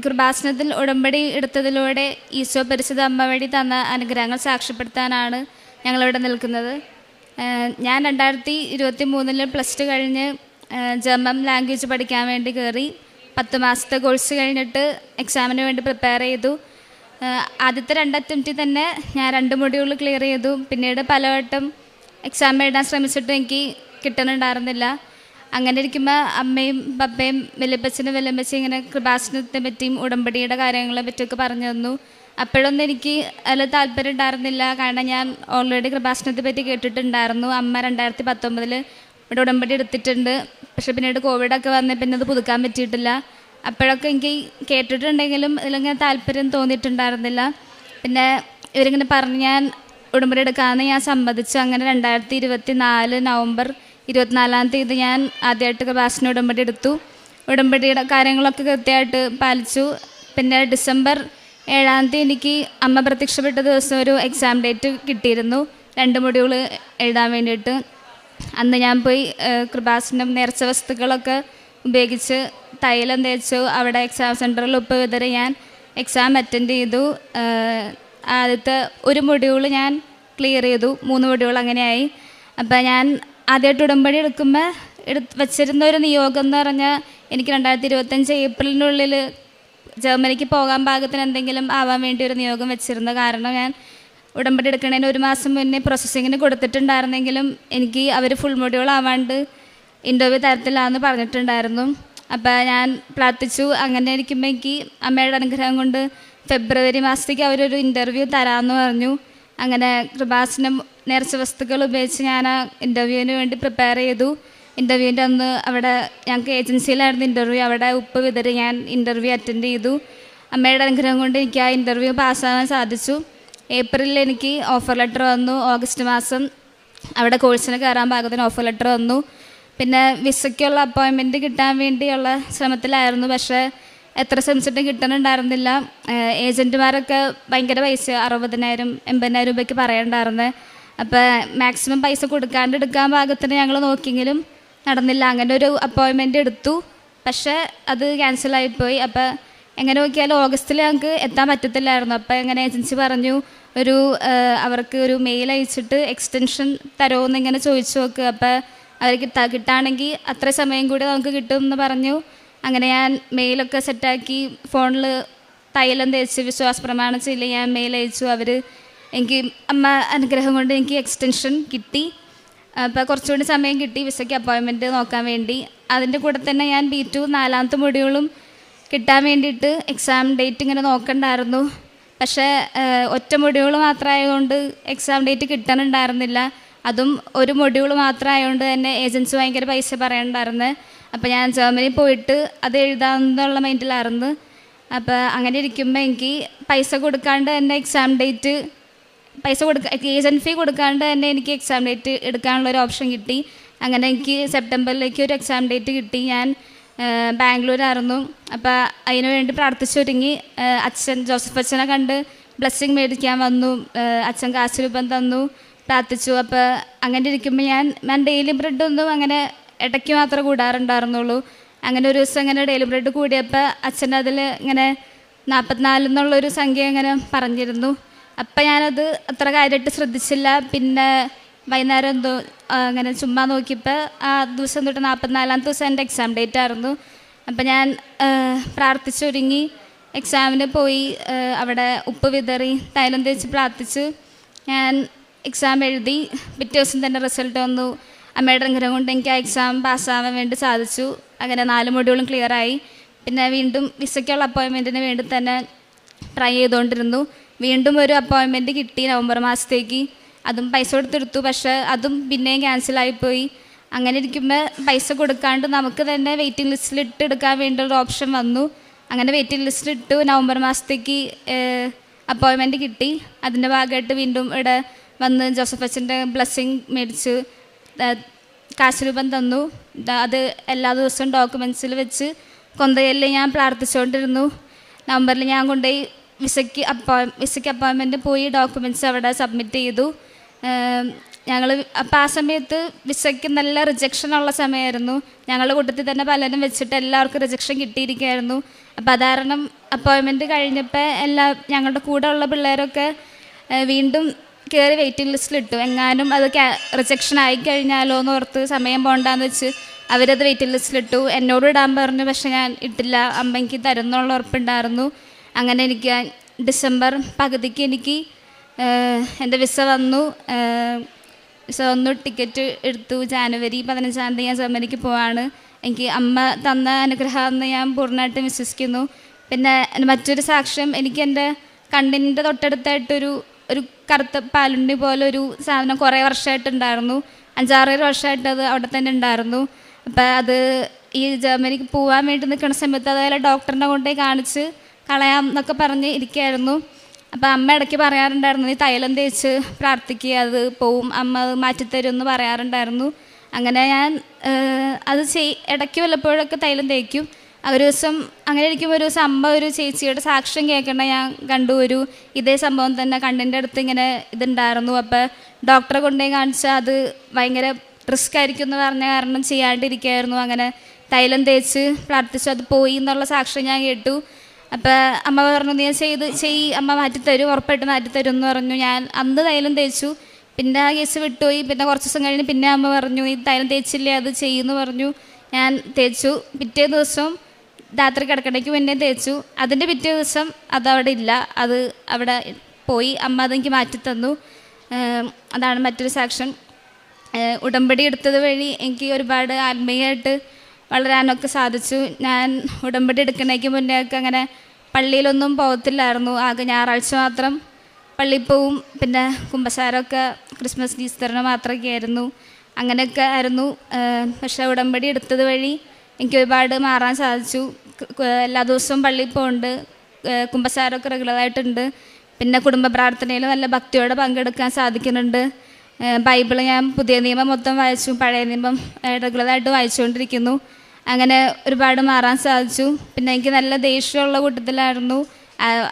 കൃപാസനത്തിൽ ഉടമ്പടി എടുത്തതിലൂടെ ഈശോ പരിശുദ്ധ അമ്മ വഴി തന്ന അനുഗ്രഹങ്ങൾ സാക്ഷ്യപ്പെടുത്താനാണ് ഞങ്ങളിവിടെ നിൽക്കുന്നത്. ഞാൻ 2023 +2 കഴിഞ്ഞ് ജർമ്മൻ ലാംഗ്വേജ് പഠിക്കാൻ വേണ്ടി കയറി. 10 മാസത്തെ കോഴ്സ് കഴിഞ്ഞിട്ട് എക്സാമിന് വേണ്ടി പ്രിപ്പയർ ചെയ്തു. ആദ്യത്തെ 2 അറ്റംപ്റ്റിൽ തന്നെ ഞാൻ 2 മൊഡ്യൂൾ ക്ലിയർ ചെയ്തു. പിന്നീട് പലവട്ടം എക്സാം എഴുതാൻ ശ്രമിച്ചിട്ടും എനിക്ക് കിട്ടുന്നുണ്ടായിരുന്നില്ല. അങ്ങനെ ഇരിക്കുമ്പോൾ അമ്മയും പപ്പയും വല്യപ്പച്ചനും വല്യമ്മച്ചയും ഇങ്ങനെ കൃപാസനത്തെ പറ്റിയും ഉടമ്പടിയുടെ കാര്യങ്ങളെ പറ്റിയൊക്കെ പറഞ്ഞു തന്നു. അപ്പോഴൊന്നും എനിക്ക് അതിൽ താല്പര്യം ഉണ്ടായിരുന്നില്ല. കാരണം ഞാൻ ഓൾറെഡി കൃപാസനത്തെ പറ്റി കേട്ടിട്ടുണ്ടായിരുന്നു. അമ്മ 2019 ഇവിടെ ഉടമ്പടി എടുത്തിട്ടുണ്ട്. പക്ഷെ പിന്നീട് കോവിഡൊക്കെ വന്ന് പിന്നെ അത് പുതുക്കാൻ പറ്റിയിട്ടില്ല. അപ്പോഴൊക്കെ എനിക്ക് കേട്ടിട്ടുണ്ടെങ്കിലും ഇതിലിങ്ങനെ താല്പര്യം തോന്നിയിട്ടുണ്ടായിരുന്നില്ല. പിന്നെ ഇവരിങ്ങനെ പറഞ്ഞ് ഞാൻ ഉടമ്പടി എടുക്കാമെന്ന് ഞാൻ സമ്മതിച്ചു. അങ്ങനെ 2024 നവംബർ 24 ഞാൻ ആദ്യമായിട്ട് കൃപാസന ഉടമ്പടി എടുത്തു. ഉടമ്പടിയുടെ കാര്യങ്ങളൊക്കെ കൃത്യമായിട്ട് പാലിച്ചു. പിന്നെ ഡിസംബർ 7 എനിക്ക് അമ്മ പ്രത്യക്ഷപ്പെട്ട ദിവസം ഒരു എക്സാം ഡേറ്റ് കിട്ടിയിരുന്നു 2 മൊഡ്യൂൾ എഴുതാൻ വേണ്ടിയിട്ട്. അന്ന് ഞാൻ പോയി കൃപാസനം നേർച്ച വസ്തുക്കളൊക്കെ ഉപയോഗിച്ച് തൈലം തേച്ചു. അവിടെ എക്സാം സെൻറ്ററിൽ ഉപ്പ് വിതറി ഞാൻ എക്സാം അറ്റൻഡ് ചെയ്തു. ആദ്യത്തെ 1 മൊഡ്യൂൾ ഞാൻ ക്ലിയർ ചെയ്തു. 3 മൊഡ്യൂൾ അങ്ങനെയായി. അപ്പോൾ ഞാൻ ആദ്യമായിട്ട് ഉടമ്പടി എടുക്കുമ്പോൾ വച്ചിരുന്ന ഒരു നിയോഗം എന്ന് പറഞ്ഞാൽ എനിക്ക് 2025 ഏപ്രിലിനുള്ളിൽ ജർമ്മനിക്ക് പോകാൻ പാകത്തിന് എന്തെങ്കിലും ആവാൻ വേണ്ടി ഒരു നിയോഗം വെച്ചിരുന്നു. കാരണം ഞാൻ ഉടമ്പടി എടുക്കുന്നതിന് 1 മാസം മുന്നേ പ്രോസസ്സിങ്ങിന് കൊടുത്തിട്ടുണ്ടായിരുന്നെങ്കിലും എനിക്ക് അവർ ഫുൾ മൊഡ്യൂൾ ആവാണ്ട് ഇൻ്റർവ്യൂ തരത്തിലാണെന്ന് പറഞ്ഞിട്ടുണ്ടായിരുന്നു. അപ്പോൾ ഞാൻ പ്രാർത്ഥിച്ചു. അങ്ങനെ ഇരിക്കുമ്പോൾ എനിക്ക് അമ്മയുടെ അനുഗ്രഹം കൊണ്ട് ഫെബ്രുവരി മാസത്തേക്ക് അവരൊരു ഇൻ്റർവ്യൂ തരാമെന്ന് പറഞ്ഞു. അങ്ങനെ കൃപാസനം നേർച്ച വസ്തുക്കൾ ഉപയോഗിച്ച് ഞാൻ ആ ഇൻ്റർവ്യൂവിന് വേണ്ടി പ്രിപ്പയർ ചെയ്തു. ഇൻ്റർവ്യൂവിൻ്റെ അന്ന് അവിടെ ഞങ്ങൾക്ക് ഏജൻസിയിലായിരുന്നു ഇൻ്റർവ്യൂ. അവിടെ ഉപ്പ് വിതറി ഞാൻ ഇൻ്റർവ്യൂ അറ്റൻഡ് ചെയ്തു. അമ്മയുടെ അനുഗ്രഹം കൊണ്ട് എനിക്ക് ആ ഇൻ്റർവ്യൂ പാസ്സാവാൻ സാധിച്ചു. ഏപ്രിലിൽ എനിക്ക് ഓഫർ ലെറ്റർ വന്നു. ഓഗസ്റ്റ് മാസം അവിടെ കോഴ്സിന് കയറാൻ പാകത്തിന് ഓഫർ ലെറ്റർ വന്നു. പിന്നെ വിസയ്ക്കുള്ള അപ്പോയിൻമെൻറ്റ് കിട്ടാൻ വേണ്ടിയുള്ള ശ്രമത്തിലായിരുന്നു. പക്ഷേ എത്ര ശ്രമിച്ചിട്ടും കിട്ടുന്നുണ്ടായിരുന്നില്ല. ഏജൻറ്റുമാരൊക്കെ ഭയങ്കര പൈസ 60,000 80,000 രൂപയ്ക്ക് പറയണ്ടായിരുന്നത്. അപ്പോൾ മാക്സിമം പൈസ കൊടുക്കാണ്ട് എടുക്കാൻ പാകത്തിന് ഞങ്ങൾ നോക്കിയെങ്കിലും നടന്നില്ല. അങ്ങനെ ഒരു അപ്പോയിൻമെൻറ്റ് എടുത്തു. പക്ഷേ അത് ക്യാൻസലായിപ്പോയി. അപ്പോൾ എങ്ങനെ നോക്കിയാലും ഓഗസ്റ്റിൽ ഞങ്ങൾക്ക് എത്താൻ പറ്റത്തില്ലായിരുന്നു. അപ്പോൾ എങ്ങനെ ഏജൻസി പറഞ്ഞു അവർക്ക് ഒരു മെയിൽ അയച്ചിട്ട് എക്സ്റ്റൻഷൻ തരുമോ എന്നിങ്ങനെ ചോദിച്ചു നോക്ക്. അപ്പോൾ അവർ കിട്ടുകയാണെങ്കിൽ അത്ര സമയം കൂടി നമുക്ക് കിട്ടും എന്ന് പറഞ്ഞു. അങ്ങനെ ഞാൻ മെയിലൊക്കെ സെറ്റാക്കി ഫോണിൽ തൈലം തേച്ച് വിശ്വാസ പ്രമാണം ചെയ്യില്ല ഞാൻ മെയിൽ അയച്ചു. അവർ എനിക്ക് അമ്മ അനുഗ്രഹം കൊണ്ട് എനിക്ക് എക്സ്റ്റൻഷൻ കിട്ടി. അപ്പോൾ കുറച്ചുകൂടി സമയം കിട്ടി വിസയ്ക്ക് അപ്പോയിൻമെൻറ്റ് നോക്കാൻ വേണ്ടി. അതിൻ്റെ കൂടെ തന്നെ ഞാൻ B2 4ാമത്തെ മൊഡ്യൂളും കിട്ടാൻ വേണ്ടിയിട്ട് എക്സാം ഡേറ്റ് ഇങ്ങനെ നോക്കണ്ടായിരുന്നു. പക്ഷേ ഒറ്റ മൊഡ്യൂൾ മാത്രമായതുകൊണ്ട് എക്സാം ഡേറ്റ് കിട്ടാനുണ്ടായിരുന്നില്ല. അതും ഒരു മൊഡ്യൂൾ മാത്രമായതുകൊണ്ട് തന്നെ ഏജൻസി ഭയങ്കര പൈസ പറയണ്ടായിരുന്നു. അപ്പോൾ ഞാൻ ജർമ്മനി പോയിട്ട് അത് എഴുതാമെന്നുള്ള മൈൻഡിലായിരുന്നു. അപ്പോൾ അങ്ങനെ ഇരിക്കുമ്പോൾ എനിക്ക് പൈസ കൊടുക്കാണ്ട് തന്നെ എക്സാം ഡേറ്റ് ഏജൻറ്റ് ഫീ കൊടുക്കാണ്ട് തന്നെ എനിക്ക് എക്സാം ഡേറ്റ് എടുക്കാനുള്ളൊരു ഓപ്ഷൻ കിട്ടി. അങ്ങനെ എനിക്ക് സെപ്റ്റംബറിലേക്ക് ഒരു എക്സാം ഡേറ്റ് കിട്ടി. ഞാൻ ബാംഗ്ലൂരായിരുന്നു. അപ്പോൾ അതിനു വേണ്ടി പ്രാർത്ഥിച്ചൊരുങ്ങി അച്ഛൻ ജോസഫ് അച്ഛനെ കണ്ട് ബ്ലെസ്സിങ് മേടിക്കാൻ വന്നു. അച്ഛൻ കാശ് രൂപം തന്നു, പ്രാർത്ഥിച്ചു. അപ്പോൾ അങ്ങനെ ഇരിക്കുമ്പോൾ ഞാൻ ഡെയിലി ബ്രെഡൊന്നും അങ്ങനെ ഇടയ്ക്ക് മാത്രമേ കൂടാറുണ്ടായിരുന്നുള്ളൂ. അങ്ങനെ ഒരു ദിവസം ഇങ്ങനെ ഡെയിലി ബ്രെഡ് കൂടിയപ്പോൾ അച്ഛൻ അതിൽ ഇങ്ങനെ 44 എന്നുള്ളൊരു സംഖ്യ ഇങ്ങനെ പറഞ്ഞിരുന്നു. അപ്പം ഞാനത് അത്ര കാര്യമായിട്ട് ശ്രദ്ധിച്ചില്ല. പിന്നെ വൈകുന്നേരം എന്തോ അങ്ങനെ ചുമ്മാ നോക്കിയപ്പോൾ ആ ദിവസം തൊട്ട് 44ാമത്തെ ദിവസം എൻ്റെ എക്സാം ഡേറ്റ് ആയിരുന്നു. അപ്പം ഞാൻ പ്രാർത്ഥിച്ചൊരുങ്ങി എക്സാമിന് പോയി. അവിടെ ഉപ്പ് വിതറി തൈലം തേച്ച് പ്രാർത്ഥിച്ച് ഞാൻ എക്സാം എഴുതി. പിറ്റേ ദിവസം തന്നെ റിസൾട്ട് വന്നു. അമ്മയുടെ അനുഗ്രഹം കൊണ്ട് എനിക്ക് ആ എക്സാം പാസ്സാവാൻ വേണ്ടി സാധിച്ചു. അങ്ങനെ 4 മൊഡ്യൂളും ക്ലിയറായി. പിന്നെ വീണ്ടും വിസയ്ക്കുള്ള അപ്പോയിൻമെൻറ്റിന് വേണ്ടി തന്നെ ട്രൈ ചെയ്തുകൊണ്ടിരുന്നു. വീണ്ടും ഒരു അപ്പോയിൻമെൻറ്റ് കിട്ടി നവംബർ മാസത്തേക്ക്. അതും പൈസ കൊടുത്തെടുത്തു. പക്ഷേ അതും പിന്നെയും ക്യാൻസലായിപ്പോയി. അങ്ങനെ ഇരിക്കുമ്പോൾ പൈസ കൊടുക്കാണ്ട് നമുക്ക് തന്നെ വെയിറ്റിംഗ് ലിസ്റ്റിൽ ഇട്ടെടുക്കാൻ വേണ്ടി ഒരു ഓപ്ഷൻ വന്നു. അങ്ങനെ വെയിറ്റിംഗ് ലിസ്റ്റിൽ ഇട്ടു. നവംബർ മാസത്തേക്ക് അപ്പോയിൻമെൻറ്റ് കിട്ടി. അതിൻ്റെ ഭാഗമായിട്ട് വീണ്ടും ഇവിടെ വന്ന് ജോസഫ് അച്ഛൻ്റെ ബ്ലെസ്സിങ് മേടിച്ച് കാശ് രൂപം തന്നു. അത് എല്ലാ ദിവസവും ഡോക്യുമെൻറ്റ്സിൽ വെച്ച് കൊന്തയിൽ ഞാൻ പ്രാർത്ഥിച്ചുകൊണ്ടിരുന്നു. നവംബറിൽ ഞാൻ കൊണ്ടുപോയി വിസയ്ക്ക് അപ്പോയിൻമെൻറ്റ് പോയി ഡോക്യുമെൻറ്റ്സ് അവിടെ സബ്മിറ്റ് ചെയ്തു. ഞങ്ങൾ അപ്പോൾ ആ സമയത്ത് വിസയ്ക്ക് നല്ല റിജക്ഷനുള്ള സമയമായിരുന്നു. ഞങ്ങളുടെ കൂട്ടത്തിൽ തന്നെ പലരും വെച്ചിട്ട് എല്ലാവർക്കും റിജക്ഷൻ കിട്ടിയിരിക്കുകയായിരുന്നു. അപ്പോൾ അത് കാരണം അപ്പോയിൻമെൻറ്റ് കഴിഞ്ഞപ്പോൾ ഞങ്ങളുടെ കൂടെ ഉള്ള പിള്ളേരൊക്കെ വീണ്ടും കയറി വെയിറ്റിംഗ് ലിസ്റ്റിലിട്ടു. എങ്ങാനും അത് റിജക്ഷൻ ആയിക്കഴിഞ്ഞാലോ എന്ന് ഓർത്ത് സമയം പോകണ്ടെന്ന് വെച്ച് അവരത് വെയിറ്റിംഗ് ലിസ്റ്റിലിട്ടു. എന്നോട് ഇടാൻ പറഞ്ഞു. പക്ഷെ ഞാൻ ഇട്ടില്ല. അമ്മ എനിക്ക് തരുന്നുള്ള ഉറപ്പുണ്ടായിരുന്നു. അങ്ങനെ എനിക്ക് ഡിസംബർ പകുതിക്ക് എനിക്ക് എൻ്റെ വിസ വന്നു. ടിക്കറ്റ് എടുത്തു. ജാനുവരി 15-ാം തീയതി ഞാൻ ജർമ്മനിക്ക് പോവാണ്. എനിക്ക് അമ്മ തന്ന അനുഗ്രഹമെന്ന് ഞാൻ പൂർണ്ണമായിട്ടും വിശ്വസിക്കുന്നു. പിന്നെ മറ്റൊരു സാക്ഷ്യം, എനിക്ക് എൻ്റെ കണ്ണിൻ്റെ തൊട്ടടുത്തായിട്ടൊരു കറുത്ത പാലുണ്ടി പോലെ ഒരു സാധനം കുറേ വർഷമായിട്ടുണ്ടായിരുന്നു. 5-6 വർഷമായിട്ട് അത് അവിടെ തന്നെ ഉണ്ടായിരുന്നു. അപ്പം അത് ഈ ജർമ്മനിക്ക് പോകാൻ വേണ്ടി നിൽക്കുന്ന സമയത്ത് അതുപോലെ ഡോക്ടറിനെ കൊണ്ടേ കാണിച്ച് കളയാം എന്നൊക്കെ പറഞ്ഞ് ഇരിക്കുകയായിരുന്നു. അപ്പം അമ്മ ഇടയ്ക്ക് പറയാറുണ്ടായിരുന്നു, നീ തൈലം തേച്ച് പ്രാർത്ഥിക്കുക, അത് പോവും, അമ്മ അത് മാറ്റിത്തരും എന്ന് പറയാറുണ്ടായിരുന്നു. അങ്ങനെ ഞാൻ അത് ഇടയ്ക്ക് വല്ലപ്പോഴൊക്കെ തൈലം തേക്കും. ഒരു ദിവസം അങ്ങനെ ഇരിക്കുമ്പോൾ ഒരു ദിവസം അമ്മ ഒരു ചേച്ചിയുടെ സാക്ഷ്യം കേൾക്കേണ്ട ഞാൻ കണ്ടു. ഇതേ സംഭവം തന്നെ കണ്ണിൻ്റെ അടുത്ത് ഇങ്ങനെ ഇതുണ്ടായിരുന്നു. അപ്പോൾ ഡോക്ടറെ കൊണ്ടുപോയി കാണിച്ചാൽ അത് ഭയങ്കര റിസ്ക് ആയിരിക്കും എന്ന് പറഞ്ഞ കാരണം ചെയ്യാണ്ടിരിക്കുകയായിരുന്നു. അങ്ങനെ തൈലം തേച്ച് പ്രാർത്ഥിച്ചു, അത് പോയി എന്നുള്ള സാക്ഷ്യം ഞാൻ കേട്ടു. അപ്പോൾ അമ്മ പറഞ്ഞു, നീ അമ്മ മാറ്റിത്തരും, ഉറപ്പായിട്ട് മാറ്റിത്തരും എന്ന് പറഞ്ഞു. ഞാൻ അന്ന് തൈലം തേച്ചു. പിന്നെ ആ കേസ് വിട്ടുപോയി. പിന്നെ കുറച്ച് ദിവസം കഴിഞ്ഞ് പിന്നെ അമ്മ പറഞ്ഞു, നീ തൈലം തേച്ചില്ലേ, അത് ചെയ്യുമെന്ന് പറഞ്ഞു. ഞാൻ തേച്ചു. പിറ്റേ ദിവസം രാത്രി കിടക്കണേക്ക് മുന്നേ തേച്ചു. അതിൻ്റെ പിറ്റേ ദിവസം അതവിടെ ഇല്ല, അത് അവിടെ പോയി. അമ്മ അതെനിക്ക് മാറ്റിത്തന്നു. അതാണ് മറ്റൊരു സാക്ഷ്യം. ഉടമ്പടി എടുത്തത് വഴി എനിക്ക് ഒരുപാട് ആത്മീയമായിട്ട് വളരാനൊക്കെ സാധിച്ചു. ഞാൻ ഉടമ്പടി എടുക്കണേക്ക് മുന്നേ ഒക്കെ അങ്ങനെ പള്ളിയിലൊന്നും പോകത്തില്ലായിരുന്നു. ആകെ ഞായറാഴ്ച മാത്രം പള്ളിയിൽ പോവും. പിന്നെ കുമ്പസാരമൊക്കെ ക്രിസ്മസ് ഈസ്റ്ററിന് മാത്രമൊക്കെ ആയിരുന്നു. അങ്ങനെയൊക്കെ ആയിരുന്നു. പക്ഷേ ഉടമ്പടി എടുത്തത് വഴി എനിക്ക് ഒരുപാട് മാറാൻ സാധിച്ചു. എല്ലാ ദിവസവും പള്ളിയിൽ പോകുന്നുണ്ട്. കുമ്പസാരമൊക്കെ റെഗുലറായിട്ടുണ്ട്. പിന്നെ കുടുംബ പ്രാർത്ഥനയിൽ നല്ല ഭക്തിയോടെ പങ്കെടുക്കാൻ സാധിക്കുന്നുണ്ട്. ബൈബിള് ഞാൻ പുതിയ നിയമം മൊത്തം വായിച്ചു, പഴയ നിയമം റെഗുലറായിട്ട് വായിച്ചുകൊണ്ടിരിക്കുന്നു. അങ്ങനെ ഒരുപാട് മാറാൻ സാധിച്ചു. പിന്നെ എനിക്ക് നല്ല ദേഷ്യമുള്ള കൂട്ടത്തിലായിരുന്നു.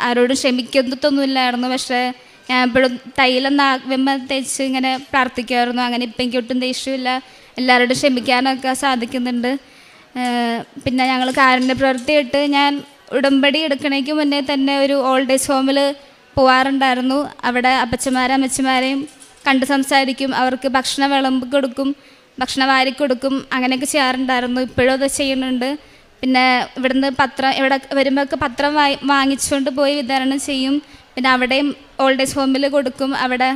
ആരോടും ക്ഷമിക്കത്തൊന്നുമില്ലായിരുന്നു. പക്ഷേ ഞാൻ എപ്പോഴും തൈലം വിമ്മ തേച്ച് ഇങ്ങനെ പ്രാർത്ഥിക്കുമായിരുന്നു. അങ്ങനെ ഇപ്പം എനിക്ക് ഒട്ടും ദേഷ്യമില്ല. എല്ലാവരോടും ക്ഷമിക്കാനൊക്കെ സാധിക്കുന്നുണ്ട്. പിന്നെ ഞങ്ങൾ കാരുണ്യ പ്രവൃത്തിയായിട്ട് ഞാൻ ഉടമ്പടി എടുക്കണേക്ക് മുന്നേ തന്നെ ഒരു ഓൾഡ് ഏജ് ഹോമിൽ പോകാറുണ്ടായിരുന്നു. അവിടെ അപ്പച്ചമാരും അമ്മച്ചമാരെയും കണ്ട് സംസാരിക്കും. അവർക്ക് ഭക്ഷണം വിളമ്പി കൊടുക്കും, ഭക്ഷണം വാരി കൊടുക്കും. അങ്ങനെയൊക്കെ ചെയ്യാറുണ്ടായിരുന്നു. ഇപ്പോഴും അത് ചെയ്യുന്നുണ്ട്. പിന്നെ ഇവിടുന്ന് ഇവിടെ വരുമ്പോഴൊക്കെ പത്രം വാങ്ങിച്ചുകൊണ്ട് പോയി വിതരണം ചെയ്യും. പിന്നെ അവിടെയും ഓൾഡ് ഏജ് ഹോമിൽ കൊടുക്കും. അവിടെ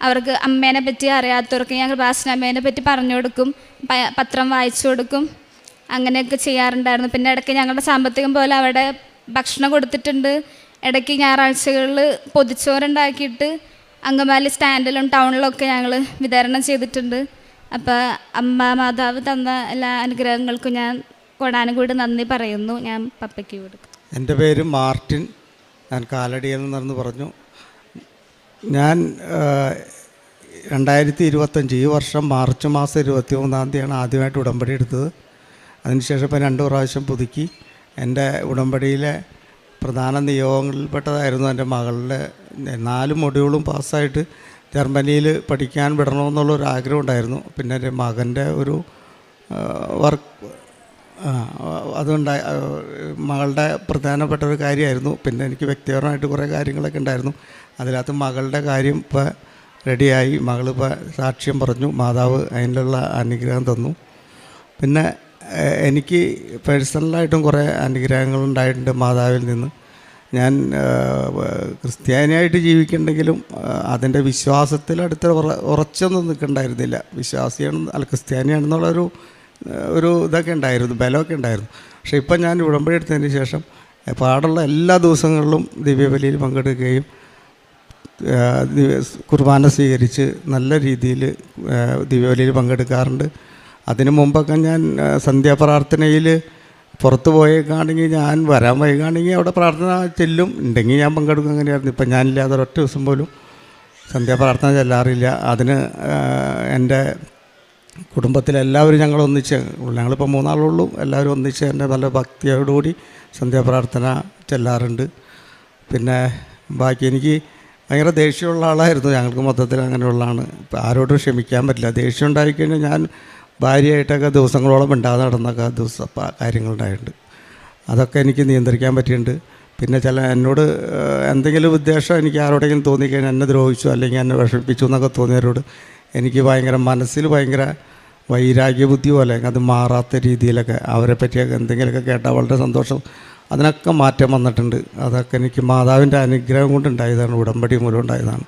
അവർക്ക് അമ്മേനെ പറ്റി അറിയാത്തവർക്ക് ഞാൻ കൃപാസന അമ്മേനെ പറ്റി പറഞ്ഞു കൊടുക്കും, പത്രം വായിച്ചു കൊടുക്കും. അങ്ങനെയൊക്കെ ചെയ്യാറുണ്ടായിരുന്നു. പിന്നെ ഇടയ്ക്ക് ഞങ്ങളുടെ സാമ്പത്തികം പോലെ അവിടെ ഭക്ഷണം കൊടുത്തിട്ടുണ്ട്. ഇടയ്ക്ക് ഞായറാഴ്ചകളിൽ പൊതിച്ചോറുണ്ടാക്കിയിട്ട് അങ്കമാലി സ്റ്റാൻഡിലും ടൗണിലൊക്കെ ഞങ്ങൾ വിതരണം ചെയ്തിട്ടുണ്ട്. അപ്പോൾ അമ്മ മാതാവ് തന്ന എല്ലാ അനുഗ്രഹങ്ങൾക്കും ഞാൻ കൊടാനുകൂടി നന്ദി പറയുന്നു. ഞാൻ പപ്പയ്ക്ക് കൊടുക്കും. എൻ്റെ പേര് മാർട്ടിൻ. ഞാൻ കാലടിയിൽ നിന്നു പറഞ്ഞു. ഞാൻ 2025 ഈ വർഷം മാർച്ച് മാസം 23-ാം തീയതിയാണ് ആദ്യമായിട്ട് ഉടമ്പടി എടുത്തത്. അതിനുശേഷം ഇപ്പം 2 പ്രാവശ്യം പുതുക്കി. എൻ്റെ ഉടമ്പടിയിലെ പ്രധാന നിയോഗങ്ങളിൽപ്പെട്ടതായിരുന്നു എൻ്റെ മകളുടെ 4 മൊഡ്യൂളും പാസ്സായിട്ട് ജർമ്മനിയിൽ പഠിക്കാൻ വിടണമെന്നുള്ളൊരു ആഗ്രഹം ഉണ്ടായിരുന്നു. പിന്നെ എൻ്റെ മകൻ്റെ ഒരു വർക്ക് അതുണ്ടായി, മകളുടെ പ്രധാനപ്പെട്ട ഒരു കാര്യമായിരുന്നു. പിന്നെ എനിക്ക് വ്യക്തിപരമായിട്ട് കുറേ കാര്യങ്ങളൊക്കെ ഉണ്ടായിരുന്നു. അതിനകത്ത് മകളുടെ കാര്യം ഇപ്പോൾ റെഡിയായി. മകളിപ്പോൾ സാക്ഷ്യം പറഞ്ഞു. മാതാവ് അതിനുള്ള അനുഗ്രഹം തന്നു. പിന്നെ എനിക്ക് പേഴ്സണലായിട്ടും കുറേ അനുഗ്രഹങ്ങൾ ഉണ്ടായിട്ടുണ്ട് മാതാവിൽ നിന്ന്. ഞാൻ ക്രിസ്ത്യാനിയായിട്ട് ജീവിക്കുന്നുണ്ടെങ്കിലും അതിൻ്റെ വിശ്വാസത്തിലടുത്ത് ഉറച്ചൊന്നും നിൽക്കണ്ടായിരുന്നില്ല. വിശ്വാസിയാണ് അല്ല ക്രിസ്ത്യാനിയാണെന്നുള്ളൊരു ഇതൊക്കെ ഉണ്ടായിരുന്നു, ബലമൊക്കെ ഉണ്ടായിരുന്നു. പക്ഷേ ഇപ്പം ഞാൻ ഉടമ്പടി എടുത്തതിന് ശേഷം പാടുള്ള എല്ലാ ദിവസങ്ങളിലും ദിവ്യബലിയിൽ പങ്കെടുക്കുകയും കുർബാന സ്വീകരിച്ച് നല്ല രീതിയിൽ ദിവ്യബലിയിൽ പങ്കെടുക്കാറുണ്ട്. അതിനു മുമ്പൊക്കെ ഞാൻ സന്ധ്യാപ്രാർത്ഥനയിൽ പുറത്ത് പോയേക്കാണെങ്കിൽ ഞാൻ വരാൻ വൈകാണെങ്കിൽ അവിടെ പ്രാർത്ഥന ചെല്ലും, ഉണ്ടെങ്കിൽ ഞാൻ പങ്കെടുക്കും. അങ്ങനെയായിരുന്നു. ഇപ്പം ഞാനില്ലാതെ ഒരൊറ്റ ദിവസം പോലും സന്ധ്യാപ്രാർത്ഥന ചെല്ലാറില്ല. അതിന് എൻ്റെ കുടുംബത്തിലെല്ലാവരും ഞങ്ങളൊന്നിച്ച്, ഞങ്ങളിപ്പോൾ 3 ആളുള്ളൂ, എല്ലാവരും ഒന്നിച്ച് എൻ്റെ നല്ല ഭക്തിയോടുകൂടി സന്ധ്യാപ്രാർത്ഥന ചെല്ലാറുണ്ട്. പിന്നെ ബാക്കി എനിക്ക് ഭയങ്കര ദേഷ്യമുള്ള ആളായിരുന്നു. ഞങ്ങൾക്ക് മൊത്തത്തിൽ അങ്ങനെയുള്ളതാണ്. ഇപ്പോൾ ആരോടും ക്ഷമിക്കാൻ പറ്റില്ല. ദേഷ്യം ഉണ്ടായിക്കഴിഞ്ഞാൽ ഞാൻ ഭാര്യയായിട്ടൊക്കെ ദിവസങ്ങളോളം ഉണ്ടാകുന്ന നടന്നൊക്കെ കാര്യങ്ങളുണ്ടായിട്ടുണ്ട്. അതൊക്കെ എനിക്ക് നിയന്ത്രിക്കാൻ പറ്റിയിട്ടുണ്ട്. പിന്നെ എന്നോട് എന്തെങ്കിലും ഉദ്ദേശം എനിക്ക് ആരോടെങ്കിലും തോന്നിക്കഴിഞ്ഞാൽ എന്നെ ദ്രോഹിച്ചു അല്ലെങ്കിൽ എന്നെ വിഷമിപ്പിച്ചു എന്നൊക്കെ തോന്നിയവരോട് എനിക്ക് മനസ്സിൽ ഭയങ്കര വൈരാഗ്യ ബുദ്ധി പോലെ അത് മാറാത്ത രീതിയിലൊക്കെ അവരെ പറ്റിയൊക്കെ എന്തെങ്കിലുമൊക്കെ കേട്ടാൽ വളരെ സന്തോഷം, അതിനൊക്കെ മാറ്റം വന്നിട്ടുണ്ട്. അതൊക്കെ എനിക്ക് മാതാവിൻ്റെ അനുഗ്രഹം കൊണ്ടുണ്ടായതാണ്, ഉടമ്പടി മൂലം ഉണ്ടായതാണ്.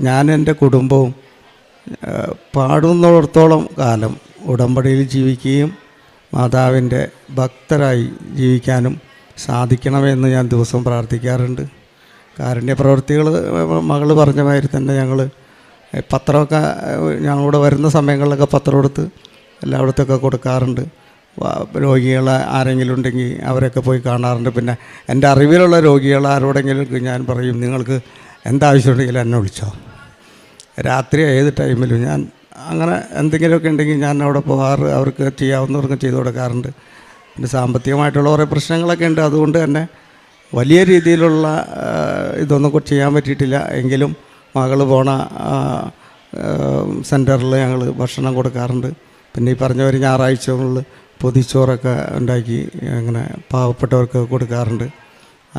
ഞാൻ എൻ്റെ കുടുംബവും പാടുന്നിടത്തോളം കാലം ഉടമ്പടിയിൽ ജീവിക്കുകയും മാതാവിൻ്റെ ഭക്തരായി ജീവിക്കാനും സാധിക്കണമെന്ന് ഞാൻ ദിവസം പ്രാർത്ഥിക്കാറുണ്ട്. കാരുണ്യ പ്രവൃത്തികൾ മകൾ പറഞ്ഞ മാതിരി തന്നെ ഞങ്ങൾ പത്രമൊക്കെ ഞങ്ങളിവിടെ വരുന്ന സമയങ്ങളിലൊക്കെ പത്രം എടുത്ത് എല്ലായിടത്തൊക്കെ കൊടുക്കാറുണ്ട്. രോഗികൾ ആരെങ്കിലും ഉണ്ടെങ്കിൽ അവരൊക്കെ പോയി കാണാറുണ്ട്. പിന്നെ എൻ്റെ അറിവിലുള്ള രോഗികൾ ആരോടെങ്കിലും ഞാൻ പറയും, നിങ്ങൾക്ക് എന്താവശ്യമുണ്ടെങ്കിലും എന്നെ വിളിച്ചോ. രാത്രി ഏത് ടൈമിലും ഞാൻ അങ്ങനെ എന്തെങ്കിലുമൊക്കെ ഉണ്ടെങ്കിൽ ഞാൻ അവിടെ പോകാറ്, അവർക്ക് ചെയ്യാവുന്നവർക്ക് ചെയ്തു കൊടുക്കാറുണ്ട്. പിന്നെ സാമ്പത്തികമായിട്ടുള്ള കുറേ പ്രശ്നങ്ങളൊക്കെ ഉണ്ട്. അതുകൊണ്ട് തന്നെ വലിയ രീതിയിലുള്ള ഇതൊന്നും ചെയ്യാൻ പറ്റിയിട്ടില്ല. എങ്കിലും മകൾ പോണ സെൻറ്ററിൽ ഞങ്ങൾ ഭക്ഷണം കൊടുക്കാറുണ്ട്. പിന്നെ ഈ പറഞ്ഞവർ ഞായറാഴ്ചകളിൽ പൊതിച്ചോറൊക്കെ ഉണ്ടാക്കി അങ്ങനെ പാവപ്പെട്ടവർക്ക് കൊടുക്കാറുണ്ട്.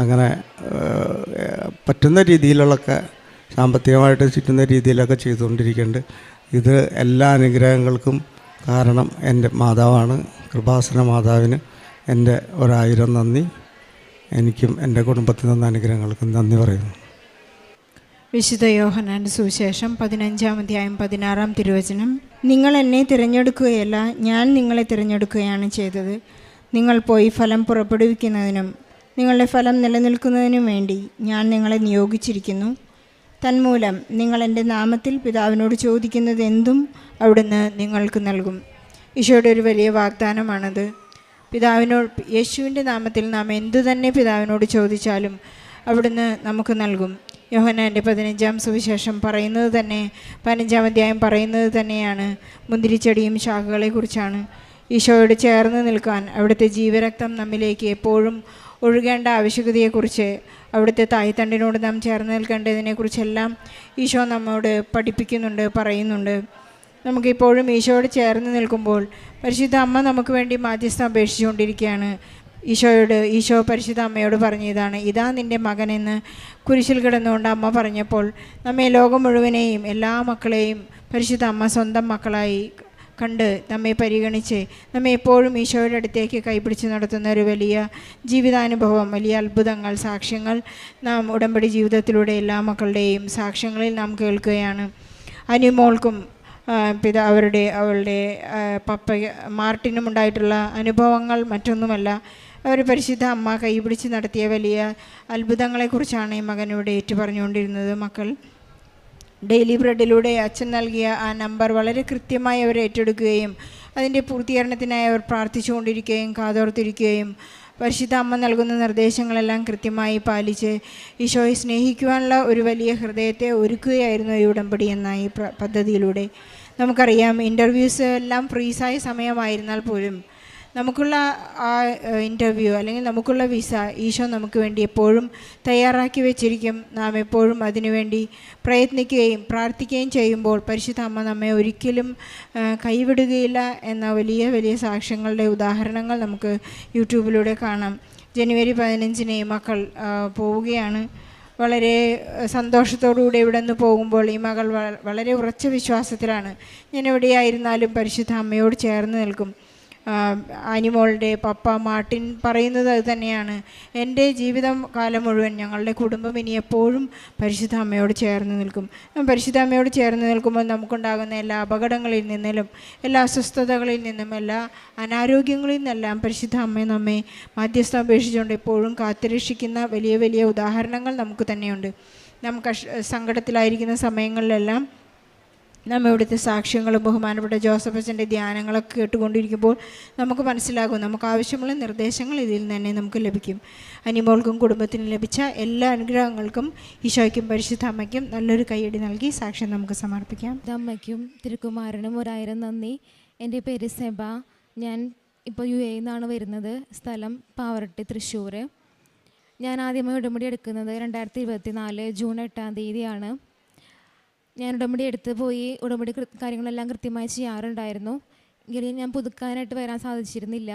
അങ്ങനെ പറ്റുന്ന രീതിയിലുള്ളൊക്കെ സാമ്പത്തികമായിട്ട് ചുറ്റുന്ന രീതിയിലൊക്കെ ചെയ്തുകൊണ്ടിരിക്കുന്നുണ്ട്. ഇത് എല്ലാ അനുഗ്രഹങ്ങൾക്കും കാരണം എൻ്റെ മാതാവാണ്. കൃപാസന മാതാവിന് എൻ്റെ 1000 നന്ദി. എനിക്കും എൻ്റെ കുടുംബത്തിൽ നിന്ന അനുഗ്രഹങ്ങൾക്കും നന്ദി പറയുന്നു. വിശുദ്ധ യോഹന്നാൻ്റെ സുവിശേഷം 15-ാം അധ്യായം 16-ാം തിരുവചനം. നിങ്ങൾ എന്നെ തിരഞ്ഞെടുക്കുകയല്ല, ഞാൻ നിങ്ങളെ തിരഞ്ഞെടുക്കുകയാണ് ചെയ്തത്. നിങ്ങൾ പോയി ഫലം പുറപ്പെടുവിക്കുന്നതിനും നിങ്ങളുടെ ഫലം നിലനിൽക്കുന്നതിനും വേണ്ടി ഞാൻ നിങ്ങളെ നിയോഗിച്ചിരിക്കുന്നു. തന്മൂലം നിങ്ങൾ എൻ്റെ നാമത്തിൽ പിതാവിനോട് ചോദിക്കുന്നത് എന്തും അവിടുന്ന് നിങ്ങൾക്ക് നൽകും. ഈശോയുടെ ഒരു വലിയ വാഗ്ദാനമാണത്. യേശുവിൻ്റെ നാമത്തിൽ നാം എന്തു തന്നെ പിതാവിനോട് ചോദിച്ചാലും അവിടുന്ന് നമുക്ക് നൽകും. യോഹന്നാൻ്റെ 15-ാം സുവിശേഷം പറയുന്നത് തന്നെ, 15-ാം അധ്യായം പറയുന്നത് തന്നെയാണ് മുന്തിരിച്ചെടിയും ശാഖകളെക്കുറിച്ചാണ്. ഈശോയോട് ചേർന്ന് നിൽക്കാൻ അവിടുത്തെ ജീവരക്തം നമ്മിലേക്ക് എപ്പോഴും ഒഴുകേണ്ട ആവശ്യകതയെക്കുറിച്ച്, അവിടുത്തെ തായ്തണ്ടിനോട് നാം ചേർന്ന് നിൽക്കേണ്ടതിനെക്കുറിച്ചെല്ലാം ഈശോ നമ്മോട് പഠിപ്പിക്കുന്നുണ്ട്, പറയുന്നുണ്ട്. നമുക്കിപ്പോഴും ഈശോയോട് ചേർന്ന് നിൽക്കുമ്പോൾ പരിശുദ്ധ അമ്മ നമുക്ക് വേണ്ടി മാധ്യസ്ഥം അപേക്ഷിച്ചുകൊണ്ടിരിക്കുകയാണ്. ഈശോ പരിശുദ്ധ അമ്മയോട് പറഞ്ഞതാണ്, ഇതാ നിൻ്റെ മകനെന്ന് കുരിശിൽ കിടന്നുകൊണ്ട് അമ്മ പറഞ്ഞപ്പോൾ നമ്മെ ലോകം മുഴുവനെയും എല്ലാ മക്കളെയും പരിശുദ്ധ അമ്മ സ്വന്തം മക്കളായി കണ്ട് നമ്മെ പരിഗണിച്ച് നമ്മെ എപ്പോഴും ഈശോയുടെ അടുത്തേക്ക് കൈപിടിച്ച് നടത്തുന്ന ഒരു വലിയ ജീവിതാനുഭവം, വലിയ അത്ഭുതങ്ങൾ, സാക്ഷ്യങ്ങൾ നാം ഉടമ്പടി ജീവിതത്തിലൂടെ എല്ലാ മക്കളുടെയും സാക്ഷ്യങ്ങളിൽ നാം കേൾക്കുകയാണ്. അനിമോൾക്കും അവളുടെ പപ്പ മാർട്ടിനും ഉണ്ടായിട്ടുള്ള അനുഭവങ്ങൾ മറ്റൊന്നുമല്ല, അവർ പരിശുദ്ധ അമ്മ കൈപിടിച്ച് നടത്തിയ വലിയ അത്ഭുതങ്ങളെക്കുറിച്ചാണ് ഈ മകനോട് ഏറ്റുപറഞ്ഞുകൊണ്ടിരുന്നത്. മക്കൾ ഡെയിലി ബ്രെഡിലൂടെ അച്ഛൻ നൽകിയ ആ നമ്പർ വളരെ കൃത്യമായി അവർ ഏറ്റെടുക്കുകയും അതിൻ്റെ പൂർത്തീകരണത്തിനായി അവർ പ്രാർത്ഥിച്ചുകൊണ്ടിരിക്കുകയും കാതോർത്തിരിക്കുകയും പരിശുദ്ധ അമ്മ നൽകുന്ന നിർദ്ദേശങ്ങളെല്ലാം കൃത്യമായി പാലിച്ച് ഈശോയെ സ്നേഹിക്കുവാനുള്ള ഒരു വലിയ ഹൃദയത്തെ ഒരുക്കുകയായിരുന്നു ഈ ഉടമ്പടി എന്ന ഈ പദ്ധതിയിലൂടെ. നമുക്കറിയാം, ഇൻ്റർവ്യൂസ് എല്ലാം ഫ്രീസായ സമയമായിരുന്നാൽ പോലും നമുക്കുള്ള ആ ഇൻ്റർവ്യൂ അല്ലെങ്കിൽ നമുക്കുള്ള വിസ ഈശോ നമുക്ക് വേണ്ടി എപ്പോഴും തയ്യാറാക്കി വെച്ചിരിക്കും. നാം എപ്പോഴും അതിനുവേണ്ടി പ്രയത്നിക്കുകയും പ്രാർത്ഥിക്കുകയും ചെയ്യുമ്പോൾ പരിശുദ്ധ അമ്മ നമ്മെ ഒരിക്കലും കൈവിടുകയില്ല എന്ന വലിയ വലിയ സാക്ഷ്യങ്ങളുടെ ഉദാഹരണങ്ങൾ നമുക്ക് യൂട്യൂബിലൂടെ കാണാം. ജനുവരി 15-ന് മക്കൾ പോവുകയാണ്. വളരെ സന്തോഷത്തോടുകൂടി ഇവിടെ നിന്ന് പോകുമ്പോൾ ഈ മകൾ വളരെ ഉറച്ച വിശ്വാസത്തിലാണ്, ഞാൻ എവിടെയായിരുന്നാലും പരിശുദ്ധ അമ്മയോട് ചേർന്ന് നിൽക്കും. അനിമോളുടെ പപ്പ മാർട്ടിൻ പറയുന്നത് അത് തന്നെയാണ്. എൻ്റെ ജീവിതം കാലം മുഴുവൻ ഞങ്ങളുടെ കുടുംബം ഇനി എപ്പോഴും പരിശുദ്ധ അമ്മയോട് ചേർന്ന് നിൽക്കും. പരിശുദ്ധ അമ്മയോട് ചേർന്ന് നിൽക്കുമ്പോൾ നമുക്കുണ്ടാകുന്ന എല്ലാ അപകടങ്ങളിൽ നിന്നും, എല്ലാ അസ്വസ്ഥതകളിൽ നിന്നും, എല്ലാ അനാരോഗ്യങ്ങളിൽ നിന്നെല്ലാം പരിശുദ്ധ അമ്മ നമ്മെ മാധ്യസ്ഥം അപേക്ഷിച്ചുകൊണ്ട് എപ്പോഴും കാത്തുരക്ഷിക്കുന്ന വലിയ വലിയ ഉദാഹരണങ്ങൾ നമുക്ക് തന്നെയുണ്ട്. നമുക്ക് സങ്കടത്തിലായിരിക്കുന്ന സമയങ്ങളിലെല്ലാം നമ്മൾ ഇവിടുത്തെ സാക്ഷ്യങ്ങളും ബഹുമാനപ്പെട്ട ജോസഫ് അച്ഛൻ്റെ ധ്യാനങ്ങളൊക്കെ കേട്ടുകൊണ്ടിരിക്കുമ്പോൾ നമുക്ക് മനസ്സിലാകും, നമുക്ക് ആവശ്യമുള്ള നിർദ്ദേശങ്ങൾ ഇതിൽ നിന്ന് തന്നെ നമുക്ക് ലഭിക്കും. അനിമോൾക്കും കുടുംബത്തിനും ലഭിച്ച എല്ലാ അനുഗ്രഹങ്ങൾക്കും ഈശോയ്ക്കും പരിശുദ്ധ അമ്മയ്ക്കും നല്ലൊരു കൈയടി നൽകി സാക്ഷ്യം നമുക്ക് സമർപ്പിക്കാം. അമ്മയ്ക്കും തിരുക്കുമാരനും 1000 നന്ദി. എൻ്റെ പേര് സെബ. ഞാൻ ഇപ്പോൾ UAE നിന്നാണ് വരുന്നത്. സ്ഥലം പാവറട്ടി, തൃശ്ശൂർ. ഞാൻ ആദ്യമായി ഉടമ്പടി എടുക്കുന്നത് 2024 ജൂൺ 8-ാം തീയതിയാണ്. ഞാൻ ഉടമ്പടി എടുത്ത് പോയി ഉടമ്പടി കാര്യങ്ങളെല്ലാം കൃത്യമായി ചെയ്യാറുണ്ടായിരുന്നു. എങ്കിലും ഞാൻ പുതുക്കാനായിട്ട് വരാൻ സാധിച്ചിരുന്നില്ല.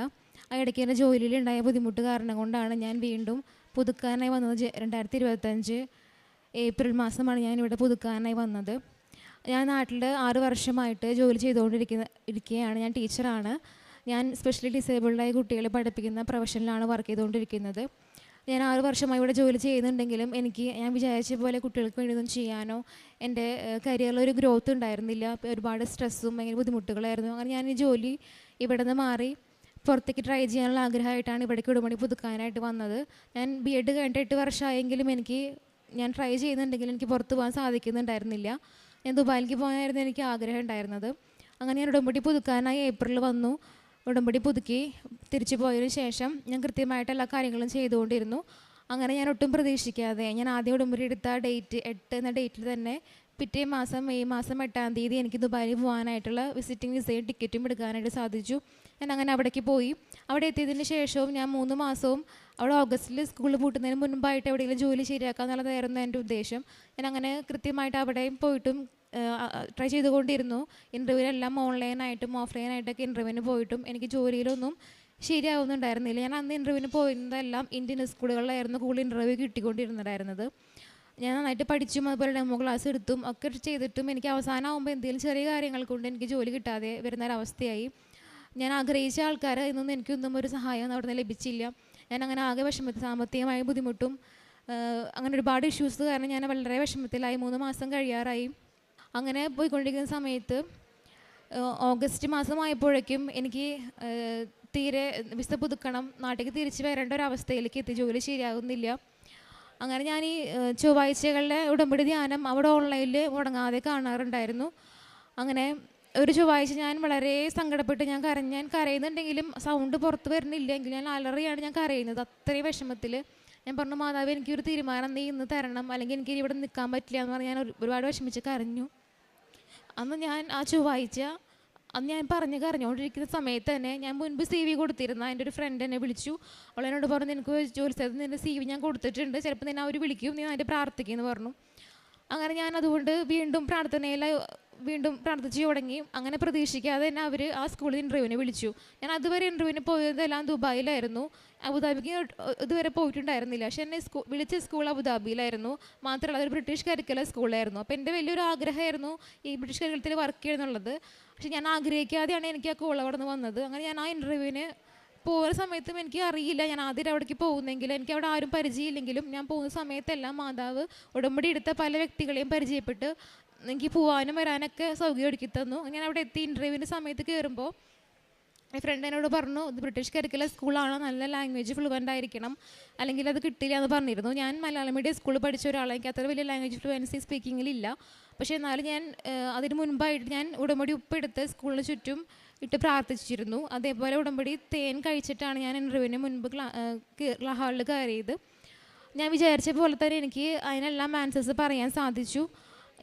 ആ ഇടയ്ക്ക് എൻ്റെ ജോലിയിലുണ്ടായ ബുദ്ധിമുട്ട് കാരണം കൊണ്ടാണ് ഞാൻ വീണ്ടും പുതുക്കാനായി വന്നത്. 2025 ഏപ്രിൽ മാസമാണ് ഞാനിവിടെ പുതുക്കാനായി വന്നത്. ഞാൻ നാട്ടിൽ 6 വർഷമായിട്ട് ജോലി ചെയ്തുകൊണ്ടിരിക്കുകയാണ്. ഞാൻ ടീച്ചറാണ്. ഞാൻ സ്പെഷ്യലി ഡിസേബിൾഡായ കുട്ടികളെ പഠിപ്പിക്കുന്ന പ്രൊഫഷനിലാണ് വർക്ക് ചെയ്തുകൊണ്ടിരിക്കുന്നത്. ഞാൻ 6 വർഷമായി ഇവിടെ ജോലി ചെയ്യുന്നുണ്ടെങ്കിലും ഞാൻ വിചാരിച്ച പോലെ കുട്ടികൾക്ക് വേണ്ടിയൊന്നും ചെയ്യാനോ എൻ്റെ കരിയറിലൊരു ഗ്രോത്ത് ഉണ്ടായിരുന്നില്ല. ഒരുപാട് സ്ട്രെസ്സും ഭയങ്കര ബുദ്ധിമുട്ടുകളായിരുന്നു. അങ്ങനെ ഞാൻ ഈ ജോലി ഇവിടെ നിന്ന് മാറി പുറത്തേക്ക് ട്രൈ ചെയ്യാനുള്ള ആഗ്രഹമായിട്ടാണ് ഇവിടേക്ക് ഉടമ്പടി പുതുക്കാനായിട്ട് വന്നത്. ഞാൻ BEd കഴിഞ്ഞിട്ട് 8 വർഷമായെങ്കിലും ഞാൻ ട്രൈ ചെയ്യുന്നുണ്ടെങ്കിലും എനിക്ക് പുറത്ത് പോകാൻ സാധിക്കുന്നുണ്ടായിരുന്നില്ല. ഞാൻ ദുബായിലേക്ക് പോകാനായിരുന്നു എനിക്ക് ആഗ്രഹം ഉണ്ടായിരുന്നത്. അങ്ങനെ ഞാൻ ഉടമ്പടി പുതുക്കാനായി ഏപ്രിൽ വന്നു. ഉടമ്പടി പുതുക്കി തിരിച്ചു പോയതിനു ശേഷം ഞാൻ കൃത്യമായിട്ട് എല്ലാ കാര്യങ്ങളും ചെയ്തുകൊണ്ടിരുന്നു. അങ്ങനെ ഞാൻ ഒട്ടും പ്രതീക്ഷിക്കാതെ ഞാൻ ആദ്യം ഉടമ്പടി എടുത്ത ഡേറ്റ് 8 എന്ന ഡേറ്റിൽ തന്നെ പിറ്റേ മാസം മെയ് മാസം 8-ാം തീയതി എനിക്ക് ദുബായിൽ പോകാനായിട്ടുള്ള വിസിറ്റിംഗ് വിസയും ടിക്കറ്റും എടുക്കാനായിട്ട് സാധിച്ചു. ഞാൻ അങ്ങനെ അവിടേക്ക് പോയി. അവിടെ എത്തിയതിന് ശേഷവും ഞാൻ 3 മാസവും അവിടെ ഓഗസ്റ്റിൽ സ്കൂൾ പൂട്ടുന്നതിന് മുൻപായിട്ട് എവിടെയെങ്കിലും ജോലി ശരിയാക്കുക എന്നുള്ളതായിരുന്നു എൻ്റെ ഉദ്ദേശം. ഞാൻ അങ്ങനെ കൃത്യമായിട്ട് അവിടെയും പോയിട്ടും ട്രൈ ചെയ്തുകൊണ്ടിരുന്നു. ഇൻ്റർവ്യൂവിനെല്ലാം ഓൺലൈനായിട്ടും ഓഫ്ലൈനായിട്ടൊക്കെ ഇൻ്റർവ്യൂവിന് പോയിട്ടും എനിക്ക് ജോലിയിലൊന്നും ശരിയാവുന്നുണ്ടായിരുന്നില്ല. ഞാൻ അന്ന് ഇൻ്റർവ്യൂവിന് പോയിരുന്നതെല്ലാം ഇന്ത്യൻ സ്കൂളുകളിലായിരുന്നു കൂടുതൽ ഇൻ്റർവ്യൂ കിട്ടിക്കൊണ്ടിരുന്നുണ്ടായിരുന്നത്. ഞാൻ നന്നായിട്ട് പഠിച്ചും അതുപോലെ ഡെമോ ക്ലാസ് എടുത്തും ഒക്കെ ചെയ്തിട്ടും എനിക്ക് അവസാനമാകുമ്പോൾ എന്തെങ്കിലും ചെറിയ കാര്യങ്ങൾ കൊണ്ട് എനിക്ക് ജോലി കിട്ടാതെ വരുന്നൊരവസ്ഥയായി. ഞാൻ ആഗ്രഹിച്ച ആൾക്കാർ ഇന്നൊന്നും എനിക്കൊന്നും ഒരു സഹായം അവിടെ നിന്ന് ലഭിച്ചില്ല. ഞാൻ അങ്ങനെ ആകെ വിഷമത്തിൽ, സാമ്പത്തികമായ ബുദ്ധിമുട്ടും അങ്ങനെ ഒരുപാട് ഇഷ്യൂസ് കാരണം ഞാൻ വളരെ വിഷമത്തിലായി. 3 മാസം കഴിയാറായി. അങ്ങനെ പോയിക്കൊണ്ടിരിക്കുന്ന സമയത്ത് ഓഗസ്റ്റ് മാസമായപ്പോഴേക്കും എനിക്ക് തീരെ വിസ പുതുക്കണം, നാട്ടിലേക്ക് തിരിച്ച് വരേണ്ട ഒരവസ്ഥയിലേക്ക് എത്തി. ജോലി ശരിയാകുന്നില്ല. അങ്ങനെ ഞാൻ ഈ ചൊവ്വാഴ്ചകളിലെ ഉടമ്പടി ധ്യാനം അവിടെ ഓൺലൈനിൽ മുടങ്ങാതെ കാണാറുണ്ടായിരുന്നു. അങ്ങനെ ഒരു ചൊവ്വാഴ്ച ഞാൻ വളരെ സങ്കടപ്പെട്ട് ഞാൻ കരയുന്നുണ്ടെങ്കിലും സൗണ്ട് പുറത്ത് വരുന്നില്ല. എങ്കിലും ഞാൻ അലറിയാണ് ഞാൻ കരയുന്നത്. അത്രയും വിഷമത്തിൽ ഞാൻ പറഞ്ഞു, മാതാവ് എനിക്കൊരു തീരുമാനം നീ ഇന്ന് തരണം, അല്ലെങ്കിൽ എനിക്ക് ഇവിടെ നിൽക്കാൻ പറ്റില്ല എന്ന് പറഞ്ഞ് ഞാൻ ഒരുപാട് വിഷമിച്ച് കരഞ്ഞു. അന്ന് ഞാൻ ആ ചൊവ്വാഴ്ച ഞാൻ കരഞ്ഞുകൊണ്ടിരിക്കുന്ന സമയത്ത് തന്നെ ഞാൻ മുൻപ് CV കൊടുത്തിരുന്ന എൻ്റെ ഒരു ഫ്രണ്ട് എന്നെ വിളിച്ചു. അവളെന്നോട് പറഞ്ഞു, നിനക്ക് ജോലി സ്ഥലത്ത് നിൻ്റെ CV ഞാൻ കൊടുത്തിട്ടുണ്ട്, ചിലപ്പോൾ നിന്നെ അവർ വിളിക്കും, നീ അതിൻ്റെ പ്രാർത്ഥിക്കുമെന്ന് പറഞ്ഞു. അങ്ങനെ ഞാൻ അതുകൊണ്ട് വീണ്ടും പ്രാർത്ഥിച്ചു തുടങ്ങി. അങ്ങനെ പ്രതീക്ഷിക്കാതെ തന്നെ അവർ ആ സ്കൂളിൽ ഇൻ്റർവ്യൂവിന് വിളിച്ചു. ഞാൻ അതുവരെ ഇൻ്റർവ്യൂവിന് പോയതെല്ലാം ദുബായിലായിരുന്നു. അബുദാബിക്ക് ഇതുവരെ പോയിട്ടുണ്ടായിരുന്നില്ല. പക്ഷെ എന്നെ വിളിച്ച സ്കൂൾ അബുദാബിയിലായിരുന്നു. മാത്രമല്ല അതൊരു ബ്രിട്ടീഷ് കരിക്കുലർ സ്കൂളായിരുന്നു. അപ്പോൾ എൻ്റെ വലിയൊരു ആഗ്രഹമായിരുന്നു ഈ ബ്രിട്ടീഷ് കരിക്കുലത്തിൽ വർക്ക് ചെയ്യുന്നുള്ളത്. പക്ഷെ ഞാൻ ആഗ്രഹിക്കാതെയാണ് എനിക്ക് ആ കോൾ അവിടെ നിന്ന് വന്നത്. അങ്ങനെ ഞാൻ ആ ഇൻ്റർവ്യൂവിന് പോകുന്ന സമയത്തും എനിക്ക് അറിയില്ല ഞാൻ ആദ്യം അവിടേക്ക് പോകുന്നെങ്കിലും എനിക്ക് അവിടെ ആരും പരിചയമില്ലെങ്കിലും ഞാൻ പോകുന്ന സമയത്തെല്ലാം മാതാവ് ഉടമ്പടി എടുത്ത പല വ്യക്തികളെയും പരിചയപ്പെട്ട് എനിക്ക് പോകാനും വരാനൊക്കെ സൗകര്യം ഒരുക്കി തന്നു. ഞാൻ അവിടെ എത്തി ഇൻ്റർവ്യൂവിൻ്റെ സമയത്ത് കയറുമ്പോൾ എൻ്റെ ഫ്രണ്ട് എന്നോട് പറഞ്ഞു, ഇത് ബ്രിട്ടീഷ് കരിക്കുലർ സ്കൂളാണ്, നല്ല ലാംഗ്വേജ് ഫ്ലുവൻ്റ് ആയിരിക്കണം, അല്ലെങ്കിൽ അത് കിട്ടില്ല എന്ന് പറഞ്ഞിരുന്നു. ഞാൻ മലയാളം മീഡിയം സ്കൂളിൽ പഠിച്ച ഒരാളെ, എനിക്ക് അത്ര വലിയ ലാംഗ്വേജ് ഫ്ലുവൻസി സ്പീക്കിങ്ങിലില്ല. പക്ഷേ എന്നാലും ഞാൻ അതിന് മുൻപായിട്ട് ഞാൻ ഉടമ്പടി ഉപ്പെടുത്ത് സ്കൂളിന് ചുറ്റും ഇട്ട് പ്രാർത്ഥിച്ചിരുന്നു. അതേപോലെ ഉടമ്പടി തേൻ കഴിച്ചിട്ടാണ് ഞാൻ ഇൻ്റർവ്യൂവിന് മുൻപ് ഹാളിൽ കയറിയത്. ഞാൻ വിചാരിച്ച പോലെ തന്നെ എനിക്ക് അതിനെല്ലാം ആൻസേഴ്സ് പറയാൻ സാധിച്ചു.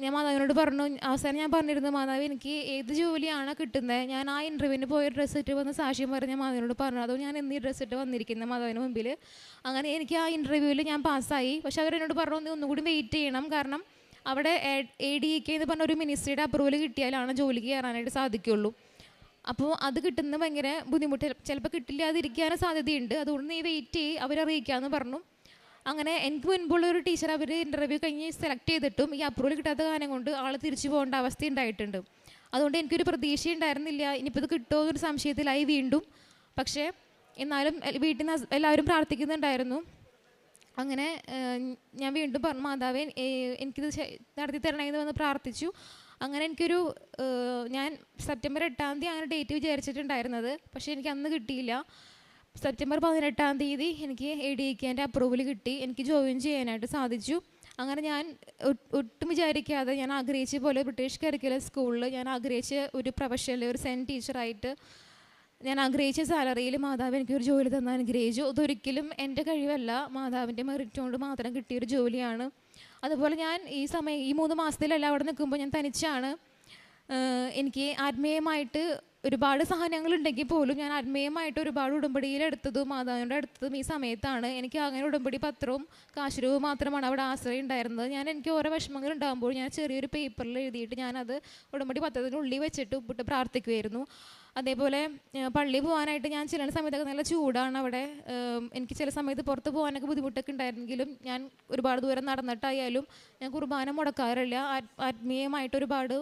ഞാൻ മാതാവിനോട് പറഞ്ഞു, അവസാനം ഞാൻ പറഞ്ഞിരുന്നു, മാതാവ് എനിക്ക് ഏത് ജോലിയാണ് കിട്ടുന്നത്, ഞാൻ ആ ഇൻ്റർവ്യൂവിന് പോയ ഡ്രസ്സ് ഇട്ട് വന്ന് സാക്ഷ്യം പറഞ്ഞ് മാതാവിനോട് പറഞ്ഞു. അതോ ഞാൻ എന്നീ ഡ്രസ്സ് ഇട്ട് വന്നിരിക്കുന്നത് മാതാവിന് മുമ്പിൽ. അങ്ങനെ എനിക്ക് ആ ഇൻ്റർവ്യൂവിൽ ഞാൻ പാസ്സായി. പക്ഷെ അവരെന്നോട് പറഞ്ഞു, ഒന്നുകൂടി വെയിറ്റ് ചെയ്യണം, കാരണം അവിടെ ADEK എന്ന് പറഞ്ഞ ഒരു മിനിസ്ട്രിയുടെ അപ്രൂവൽ കിട്ടിയാലാണ് ജോലിക്ക് കയറാനായിട്ട് സാധിക്കുള്ളൂ. അപ്പോൾ അത് കിട്ടുന്നത് ഭയങ്കര ബുദ്ധിമുട്ട്, ചിലപ്പോൾ കിട്ടില്ലാതിരിക്കാനും സാധ്യതയുണ്ട്, അതുകൊണ്ട് നീ വെയിറ്റ് ചെയ്യ്, അവരറിയിക്കാമെന്ന് പറഞ്ഞു. അങ്ങനെ എനിക്ക് മുൻപുള്ള ഒരു ടീച്ചർ അവർ ഇൻ്റർവ്യൂ കഴിഞ്ഞ് സെലക്ട് ചെയ്തിട്ടും ഈ അപ്രൂവൽ കിട്ടാത്ത കാരണം കൊണ്ട് ആൾ തിരിച്ചു പോകേണ്ട അവസ്ഥ ഉണ്ടായിട്ടുണ്ട്. അതുകൊണ്ട് എനിക്കൊരു പ്രതീക്ഷ ഉണ്ടായിരുന്നില്ല, ഇനിയിപ്പോൾ ഇത് കിട്ടുമോ എന്നൊരു സംശയത്തിലായി വീണ്ടും. പക്ഷേ എന്നാലും വീട്ടിൽ നിന്ന് എല്ലാവരും പ്രാർത്ഥിക്കുന്നുണ്ടായിരുന്നു. അങ്ങനെ ഞാൻ വീണ്ടും പറഞ്ഞു, മാതാവേ എനിക്കിത് നടത്തി തരണമെന്ന് വന്ന് പ്രാർത്ഥിച്ചു. അങ്ങനെ എനിക്കൊരു ഞാൻ സെപ്റ്റംബർ 8-ാം തീയതി അങ്ങനെ ഡേറ്റ് വിചാരിച്ചിട്ടുണ്ടായിരുന്നത്, പക്ഷേ എനിക്ക് അന്ന് കിട്ടിയില്ല. സെപ്റ്റംബർ 18-ാം തീയതി എനിക്ക് ADIKൻ്റെ അപ്രൂവൽ കിട്ടി, എനിക്ക് ജോയിൻ ചെയ്യാനായിട്ട് സാധിച്ചു. അങ്ങനെ ഞാൻ ഒട്ടും വിചാരിക്കാതെ ഞാൻ ആഗ്രഹിച്ച പോലെ ബ്രിട്ടീഷ് കരിക്കുലർ സ്കൂളിൽ ഞാൻ ആഗ്രഹിച്ച ഒരു പ്രൊഫഷനിൽ ഒരു സെൻറ്റ് ടീച്ചറായിട്ട് ഞാൻ ആഗ്രഹിച്ച സാലറിയിൽ മാതാവ് എനിക്കൊരു ജോലി തന്ന് അനുഗ്രഹിച്ചു. അതൊരിക്കലും എൻ്റെ കഴിവല്ല, മാതാവിൻ്റെ മെറിറ്റ് കൊണ്ട് മാത്രം കിട്ടിയൊരു ജോലിയാണ്. അതുപോലെ ഞാൻ ഈ 3 മാസത്തിലെല്ലാം അവിടെ നിൽക്കുമ്പോൾ ഞാൻ തനിച്ചാണ്. എനിക്ക് ആത്മീയമായിട്ട് ഒരുപാട് സഹനങ്ങളുണ്ടെങ്കിൽ പോലും ഞാൻ ആത്മീയമായിട്ട് ഒരുപാട് ഉടമ്പടിയിലെടുത്തതും മാതാവിൻ്റെ അടുത്തതും ഈ സമയത്താണ്. എനിക്ക് അങ്ങനെ ഉടമ്പടി പത്രവും കാശുരവും മാത്രമാണ് അവിടെ ആശ്രയം ഉണ്ടായിരുന്നത്. എനിക്ക് ഓരോ വിഷമങ്ങൾ ഉണ്ടാകുമ്പോൾ ഞാൻ ചെറിയൊരു പേപ്പറിൽ എഴുതിയിട്ട് ഞാനത് ഉടമ്പടി പത്രത്തിനുള്ളിൽ വെച്ചിട്ട് ഉപ്പിട്ട് പ്രാർത്ഥിക്കുമായിരുന്നു. അതേപോലെ പള്ളി പോകാനായിട്ട് ഞാൻ ചില സമയത്തൊക്കെ നല്ല ചൂടാണ് അവിടെ. എനിക്ക് ചില സമയത്ത് പുറത്ത് പോകാനൊക്കെ ബുദ്ധിമുട്ടൊക്കെ ഉണ്ടായിരുന്നെങ്കിലും ഞാൻ ഒരുപാട് ദൂരം നടന്നിട്ടായാലും ഞാൻ കുർബാന മുടക്കാറില്ല. ആത്മീയമായിട്ട് ഒരുപാട്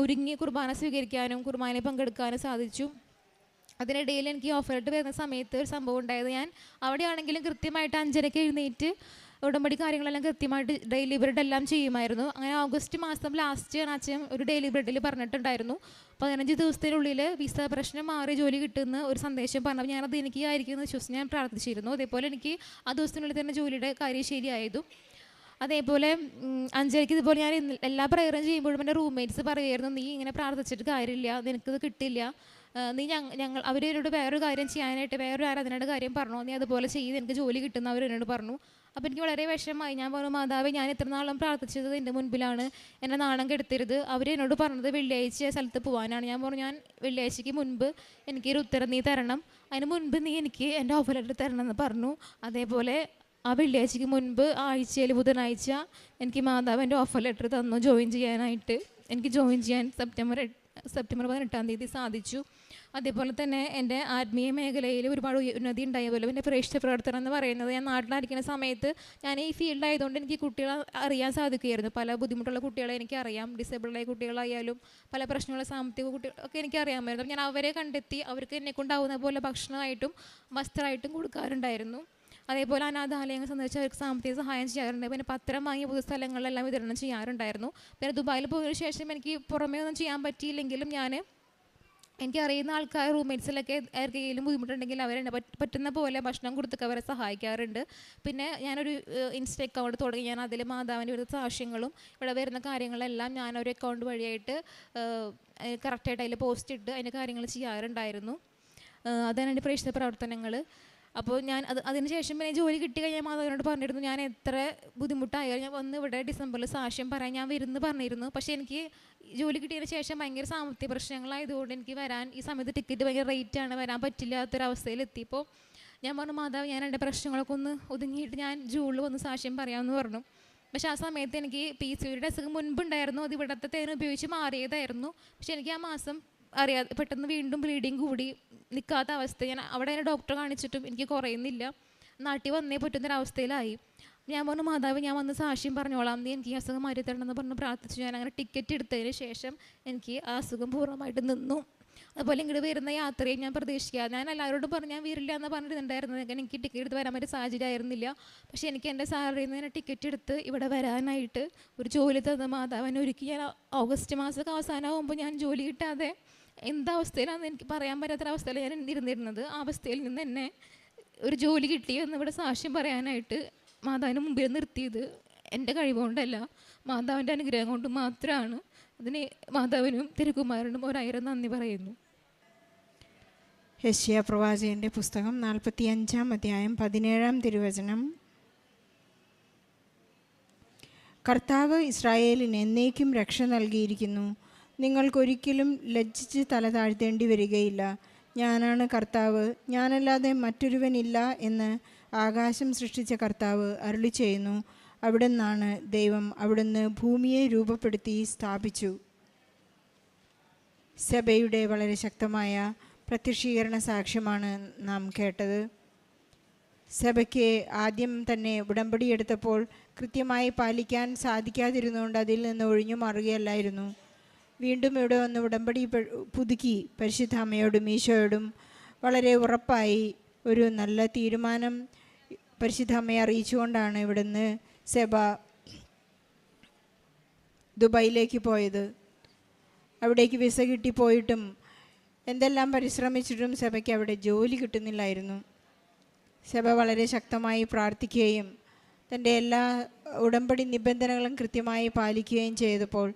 ഒരുങ്ങി കുർബാന സ്വീകരിക്കാനും കുർബാനയിൽ പങ്കെടുക്കാനും സാധിച്ചു. അതിനിടയിൽ എനിക്ക് ഓഫറിട്ട് വരുന്ന സമയത്ത് ഒരു സംഭവം ഉണ്ടായത്, ഞാൻ അവിടെയാണെങ്കിലും കൃത്യമായിട്ട് 5:30 എഴുന്നേറ്റ് ഉടമ്പടി കാര്യങ്ങളെല്ലാം കൃത്യമായിട്ട് ഡെയിലി ബ്രെഡ് എല്ലാം ചെയ്യുമായിരുന്നു. അങ്ങനെ ഓഗസ്റ്റ് മാസം ലാസ്റ്റ് അച്ഛൻ ഒരു ഡെയിലി ബ്രെഡിൽ പറഞ്ഞിട്ടുണ്ടായിരുന്നു 15 ദിവസത്തിനുള്ളിൽ വിസ പ്രശ്നം മാറി ജോലി കിട്ടുന്ന ഒരു സന്ദേശം പറഞ്ഞപ്പോൾ ഞാനത് എനിക്ക് ആയിരിക്കുമെന്ന് വിശ്വസിച്ച് ഞാൻ പ്രാർത്ഥിച്ചിരുന്നു. അതേപോലെ എനിക്ക് ആ ദിവസത്തിനുള്ളിൽ തന്നെ ജോലിയുടെ കാര്യം ശരിയായതും. അതേപോലെ 5:30 ഇതുപോലെ ഞാൻ എല്ലാ പ്രയറും ചെയ്യുമ്പോഴും എൻ്റെ റൂംമേറ്റ്സ് പറയുമായിരുന്നു, നീ ഇങ്ങനെ പ്രാർത്ഥിച്ചിട്ട് കാര്യമില്ല, നിനക്കിത് കിട്ടില്ല, നീ അവരോട് വേറൊരു കാര്യം ചെയ്യാനായിട്ട് വേറൊരു ആരാധനയുടെ കാര്യം പറഞ്ഞു, നീ അതുപോലെ ചെയ്ത് എനിക്ക് ജോലി കിട്ടുന്ന അവരെന്നോട് പറഞ്ഞു. അപ്പോൾ എനിക്ക് വളരെ വിഷമമായി. ഞാൻ പറഞ്ഞു, മാതാവേ ഞാൻ ഇത്ര നാളും പ്രാർത്ഥിച്ചത് എൻ്റെ മുൻപിലാണ്, എന്നെ നാണം കെടുത്തരുത്. അവരെന്നോട് പറഞ്ഞത് വെള്ളിയാഴ്ച സ്ഥലത്ത് പോകാനാണ്. ഞാൻ പറഞ്ഞു, ഞാൻ വെള്ളിയാഴ്ചയ്ക്ക് മുൻപ് എനിക്കൊരു ഉത്തരം നീ തരണം, അതിന് മുൻപ് നീ എനിക്ക് എൻ്റെ ഓഫർ ലെറ്റർ തരണം എന്ന് പറഞ്ഞു. അതേപോലെ ആ വെള്ളിയാഴ്ചയ്ക്ക് മുൻപ് ആഴ്ചയിൽ ബുധനാഴ്ച എനിക്ക് മാതാവ് എൻ്റെ ഓഫർ ലെറ്റർ തന്നു ജോയിൻ ചെയ്യാനായിട്ട്. എനിക്ക് ജോയിൻ ചെയ്യാൻ സെപ്റ്റംബർ 18-ാം തീയതി സാധിച്ചു. അതേപോലെ തന്നെ എൻ്റെ ആത്മീയ മേഖലയിൽ ഒരുപാട് ഉന്നതി ഉണ്ടായ പോലെ എൻ്റെ പ്രേക്ഷിത പ്രവർത്തനം എന്ന് പറയുന്നത്, ഞാൻ നാട്ടിലായിരിക്കുന്ന സമയത്ത് ഞാൻ ഈ ഫീൽഡായതുകൊണ്ട് എനിക്ക് കുട്ടികളെ അറിയാൻ സാധിക്കുമായിരുന്നു. പല ബുദ്ധിമുട്ടുള്ള കുട്ടികളെ എനിക്കറിയാം, ഡിസേബിളായ കുട്ടികളായാലും പല പ്രശ്നമുള്ള സാമ്പത്തിക കുട്ടികളൊക്കെ എനിക്കറിയാമായിരുന്നു. ഞാൻ അവരെ കണ്ടെത്തി അവർക്ക് എന്നെക്കൊണ്ടാവുന്ന പോലെ ഭക്ഷണമായിട്ടും വസ്ത്രമായിട്ടും കൊടുക്കാറുണ്ടായിരുന്നു. അതേപോലെ അനാഥാലയങ്ങൾ സംബന്ധിച്ച് അവർക്ക് സാമ്പത്തിക സഹായം ചെയ്യാറുണ്ട്. പിന്നെ പത്രം വാങ്ങിയ പൊതുസ്ഥലങ്ങളിലെല്ലാം വിതരണം ചെയ്യാറുണ്ടായിരുന്നു. പിന്നെ ദുബായിൽ പോയതിനു ശേഷം എനിക്ക് പുറമേ ഒന്നും ചെയ്യാൻ പറ്റിയില്ലെങ്കിലും എനിക്കറിയുന്ന ആൾക്കാർ റൂംമേറ്റ്സിലൊക്കെ ആർക്കെങ്കിലും ബുദ്ധിമുട്ടുണ്ടെങ്കിൽ അവരെന്നെ പറ്റുന്ന പോലെ ഭക്ഷണം കൊടുത്തൊക്കെ അവരെ സഹായിക്കാറുണ്ട്. പിന്നെ ഞാനൊരു ഇൻസ്റ്റ അക്കൗണ്ട് തുടങ്ങി. ഞാൻ അതിൽ മാതാവിൻ്റെ ഒരു സാക്ഷ്യങ്ങളും ഇവിടെ വരുന്ന കാര്യങ്ങളെല്ലാം ഞാനൊരു അക്കൗണ്ട് വഴിയായിട്ട് കറക്റ്റായിട്ട് അതിൽ പോസ്റ്റ് ഇട്ട് അതിൻ്റെ കാര്യങ്ങൾ ചെയ്യാറുണ്ടായിരുന്നു. അതാണ് എൻ്റെ പ്രേക്ഷിത പ്രവർത്തനങ്ങൾ. അപ്പോൾ ഞാൻ അതിനുശേഷം പിന്നെ ജോലി കിട്ടി കഴിഞ്ഞാൽ മാതാവിനോട് പറഞ്ഞിരുന്നു, ഞാൻ എത്ര ബുദ്ധിമുട്ടായാലും ഞാൻ വന്ന് ഇവിടെ ഡിസംബറിൽ സാക്ഷ്യം പറയാൻ ഞാൻ വരുമെന്ന് പറഞ്ഞിരുന്നു. പക്ഷേ എനിക്ക് ജോലി കിട്ടിയതിന് ശേഷം ഭയങ്കര സാമ്പത്തിക പ്രശ്നങ്ങളായതുകൊണ്ട് എനിക്ക് വരാൻ ഈ സമയത്ത് ടിക്കറ്റ് ഭയങ്കര റേറ്റാണ്, വരാൻ പറ്റില്ലാത്തൊരവസ്ഥയിലെത്തിയപ്പോൾ ഞാൻ പറഞ്ഞു, മാതാവ് ഞാൻ എൻ്റെ പ്രശ്നങ്ങളൊക്കെ ഒന്ന് ഒതുങ്ങിയിട്ട് ഞാൻ ജൂണിൽ വന്ന് സാക്ഷ്യം പറയാമെന്ന് പറഞ്ഞു. പക്ഷേ ആ സമയത്ത് എനിക്ക് PCOD അസുഖം മുൻപുണ്ടായിരുന്നു, അത് ഇവിടുത്തെ തേൻ ഉപയോഗിച്ച് മാറിയതായിരുന്നു. പക്ഷേ എനിക്ക് ആ മാസം അറിയാതെ പെട്ടെന്ന് വീണ്ടും ബ്ലീഡിങ് കൂടി നിൽക്കാത്ത അവസ്ഥ. ഞാൻ അവിടെ തന്നെ ഡോക്ടറെ കാണിച്ചിട്ടും എനിക്ക് കുറയുന്നില്ല, നാട്ടിൽ വന്നേ പറ്റുന്നൊരവസ്ഥയിലായി. ഞാൻ പറഞ്ഞു, മാതാവ് ഞാൻ വന്ന് സാക്ഷ്യം പറഞ്ഞോളാം, നീ എനിക്ക് ഈ അസുഖം മാറ്റി തരണമെന്ന് പറഞ്ഞ് പ്രാർത്ഥിച്ചു. ഞാൻ അങ്ങനെ ടിക്കറ്റ് എടുത്തതിന് ശേഷം എനിക്ക് ആ അസുഖം പൂർണ്ണമായിട്ട് നിന്നു. അതുപോലെ ഇങ്ങോട്ട് വരുന്ന യാത്രയും ഞാൻ പ്രതീക്ഷിക്കുക, ഞാൻ എല്ലാവരോടും പറഞ്ഞു ഞാൻ വരില്ല എന്ന് പറഞ്ഞിട്ടുണ്ടായിരുന്നു. എനിക്ക് ടിക്കറ്റ് എടുത്ത് വരാൻ പറ്റിയ സാഹചര്യം ആയിരുന്നില്ല. പക്ഷേ എനിക്ക് എൻ്റെ സാലറിയിൽ നിന്ന് തന്നെ ടിക്കറ്റ് എടുത്ത് ഇവിടെ വരാനായിട്ട് ഒരു ജോലി തന്ന മാതാവിനെ ഒരുക്കി. ഞാൻ ഓഗസ്റ്റ് മാസമൊക്കെ അവസാനമാകുമ്പോൾ ഞാൻ ജോലി കിട്ടാതെ എന്താവസ്ഥയിലാണെന്ന് എനിക്ക് പറയാൻ പറ്റാത്തൊരവസ്ഥയിൽ ഞാൻ ഇരുന്നിരുന്നത്. ആ അവസ്ഥയിൽ നിന്ന് എന്നെ ഒരു ജോലി കിട്ടിയെന്ന് ഇവിടെ സാക്ഷ്യം പറയാനായിട്ട് മാതാവിന് മുമ്പിൽ നിർത്തിയത് എൻ്റെ കഴിവുകൊണ്ടല്ല, മാതാവിൻ്റെ അനുഗ്രഹം കൊണ്ട് മാത്രമാണ്. അതിന് മാതാവിനും തിരുക്കുമാരനും 1000 നന്ദി പറയുന്നു. യെശയ്യാ പ്രവാചകൻ്റെ പുസ്തകം 45-ാം അധ്യായം 17-ാം തിരുവചനം. കർത്താവ് ഇസ്രായേലിന് എന്നേക്കും രക്ഷ നൽകിയിരിക്കുന്നു. നിങ്ങൾക്കൊരിക്കലും ലജ്ജിച്ച് തല താഴ്ത്തേണ്ടി വരികയില്ല. ഞാനാണ് കർത്താവ്, ഞാനല്ലാതെ മറ്റൊരുവനില്ല എന്ന് ആകാശം സൃഷ്ടിച്ച കർത്താവ് അരുളി ചെയ്യുന്നു. അവിടുന്നാണ് ദൈവം, അവിടുന്ന് ഭൂമിയെ രൂപപ്പെടുത്തി സ്ഥാപിച്ചു. സഭയുടെ വളരെ ശക്തമായ പ്രത്യക്ഷീകരണ സാക്ഷ്യമാണ് നാം കേട്ടത്. സഭയ്ക്ക് ആദ്യം തന്നെ ഉടമ്പടി എടുത്തപ്പോൾ കൃത്യമായി പാലിക്കാൻ സാധിക്കാതിരുന്നുകൊണ്ട് അതിൽ നിന്ന് ഒഴിഞ്ഞു മാറുകയല്ലായിരുന്നു. വീണ്ടും ഇവിടെ വന്ന് ഉടമ്പടി പുതുക്കി പരിശുദ്ധ അമ്മയോടും ഈശോയോടും വളരെ ഉറപ്പായി ഒരു നല്ല തീരുമാനം പരിശുദ്ധ അമ്മയെ അറിയിച്ചുകൊണ്ടാണ് ഇവിടുന്ന് സെബ ദുബായിലേക്ക് പോയത്. അവിടേക്ക് വിസ കിട്ടിപ്പോയിട്ടും എന്തെല്ലാം പരിശ്രമിച്ചിട്ടും സെബയ്ക്ക് അവിടെ ജോലി കിട്ടുന്നില്ലായിരുന്നു. സെബ വളരെ ശക്തമായി പ്രാർത്ഥിക്കുകയും തൻ്റെ എല്ലാ ഉടമ്പടി നിബന്ധനകളും കൃത്യമായി പാലിക്കുകയും ചെയ്തപ്പോൾ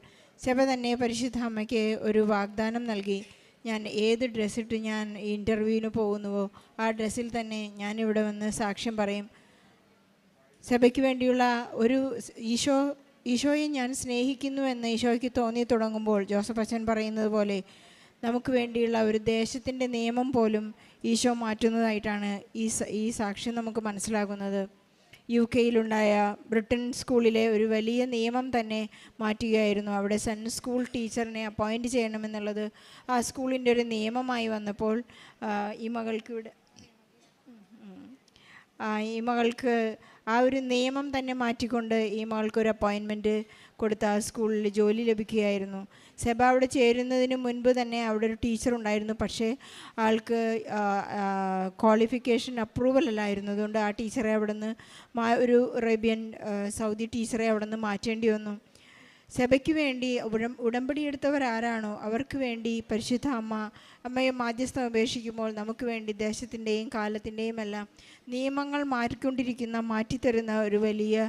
സെബ തന്നെ പരിശുദ്ധ അമ്മയ്ക്ക് ഒരു വാഗ്ദാനം നൽകി. ഞാൻ ഏത് ഡ്രസ്സിട്ട് ഞാൻ ഇൻ്റർവ്യൂവിന് പോകുന്നുവോ ആ ഡ്രസ്സിൽ തന്നെ ഞാനിവിടെ വന്ന് സാക്ഷ്യം പറയും. സെബയ്ക്ക് വേണ്ടിയുള്ള ഒരു ഈശോയെ ഞാൻ സ്നേഹിക്കുന്നു എന്ന് ഈശോയ്ക്ക് തോന്നി തുടങ്ങുമ്പോൾ ജോസഫ് അച്ഛൻ പറയുന്നത് പോലെ നമുക്ക് വേണ്ടിയുള്ള ഒരു ദേശത്തിൻ്റെ നിയമം പോലും ഈശോ മാറ്റുന്നതായിട്ടാണ് ഈ സാക്ഷ്യം നമുക്ക് മനസ്സിലാകുന്നത്. UK-യിലുണ്ടായ ബ്രിട്ടൻ സ്കൂളിലെ ഒരു വലിയ നിയമം തന്നെ മാറ്റുകയായിരുന്നു. അവിടെ സ്കൂൾ ടീച്ചറിനെ അപ്പോയിൻറ്റ് ചെയ്യണമെന്നുള്ളത് ആ സ്കൂളിൻ്റെ ഒരു നിയമമായി വന്നപ്പോൾ ഈ മകൾക്ക് ആ ഒരു നിയമം തന്നെ മാറ്റിക്കൊണ്ട് ഈ മകൾക്കൊരു അപ്പോയിൻമെൻറ്റ് കൊടുത്ത് ആ സ്കൂളിൽ ജോലി ലഭിക്കുകയായിരുന്നു. സെബ അവിടെ ചേരുന്നതിന് മുൻപ് തന്നെ അവിടെ ഒരു ടീച്ചർ ഉണ്ടായിരുന്നു. പക്ഷേ ആൾക്ക് ക്വാളിഫിക്കേഷൻ അപ്രൂവൽ അല്ലായിരുന്നു. അതുകൊണ്ട് ആ ടീച്ചറെ അവിടെ നിന്ന് ഒരു അറേബ്യൻ സൗദി ടീച്ചറെ അവിടെ നിന്ന് മാറ്റേണ്ടി വന്നു. സെബയ്ക്ക് വേണ്ടി ഉടമ്പടി എടുത്തവരാരാണോ അവർക്ക് വേണ്ടി പരിശുദ്ധ അമ്മയെ മാധ്യസ്ഥം അപേക്ഷിക്കുമ്പോൾ നമുക്ക് വേണ്ടി ദേശത്തിൻ്റെയും കാലത്തിൻ്റെയും എല്ലാം നിയമങ്ങൾ മാറ്റിത്തരുന്ന ഒരു വലിയ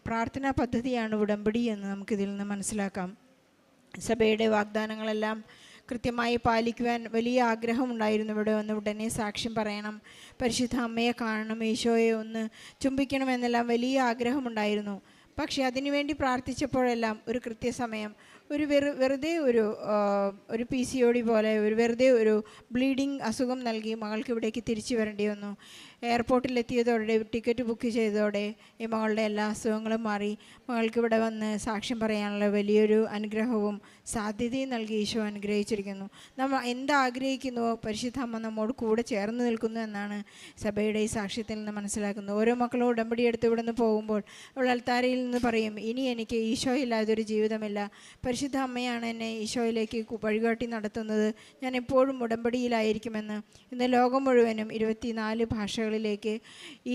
പ്രാർത്ഥനാ പദ്ധതിയാണ് ഉടമ്പടി എന്ന് നമുക്കിതിൽ നിന്ന് മനസ്സിലാക്കാം. സഭയുടെ വാഗ്ദാനങ്ങളെല്ലാം കൃത്യമായി പാലിക്കുവാൻ വലിയ ആഗ്രഹമുണ്ടായിരുന്നു. ഇവിടെ വന്ന് ഉടനെ സാക്ഷ്യം പറയണം, പരിശുദ്ധ അമ്മയെ കാണണം, ഈശോയെ ഒന്ന് ചുംബിക്കണമെന്നെല്ലാം വലിയ ആഗ്രഹമുണ്ടായിരുന്നു. പക്ഷേ അതിനുവേണ്ടി പ്രാർത്ഥിച്ചപ്പോഴെല്ലാം ഒരു കൃത്യസമയം വെറുതെ ഒരു PCOD പോലെ വെറുതെ ഒരു ബ്ലീഡിങ് അസുഖം നൽകി മകൾക്ക് ഇവിടേക്ക് തിരിച്ചു വരേണ്ടി വന്നു. എയർപോർട്ടിലെത്തിയതോടെ ടിക്കറ്റ് ബുക്ക് ചെയ്തതോടെ ഈ മകളുടെ എല്ലാ അസുഖങ്ങളും മാറി മകൾക്ക് ഇവിടെ വന്ന് സാക്ഷ്യം പറയാനുള്ള വലിയൊരു അനുഗ്രഹവും സാധ്യതയും നൽകി ഈശോ അനുഗ്രഹിച്ചിരിക്കുന്നു. നമ്മൾ എന്താഗ്രഹിക്കുന്നുവോ പരിശുദ്ധ അമ്മ നമ്മോട് കൂടെ ചേർന്ന് നിൽക്കുന്നു എന്നാണ് സഭയുടെ ഈ സാക്ഷ്യത്തിൽ നിന്ന് മനസ്സിലാക്കുന്നത്. ഓരോ മക്കളും ഉടമ്പടി എടുത്ത് ഇവിടെ നിന്ന് പോകുമ്പോൾ അവൾ അൾത്താരയിൽ നിന്ന് പറയും, ഇനി എനിക്ക് ഈശോ ഇല്ലാതൊരു ജീവിതമില്ല. പരിശുദ്ധ അമ്മയാണ് എന്നെ ഈശോയിലേക്ക് വഴികാട്ടി നടത്തുന്നത്. ഞാൻ എപ്പോഴും ഉടമ്പടിയിലായിരിക്കുമെന്ന്. ഇന്ന് ലോകം മുഴുവനും 24 ഭാഷകളിലേക്ക്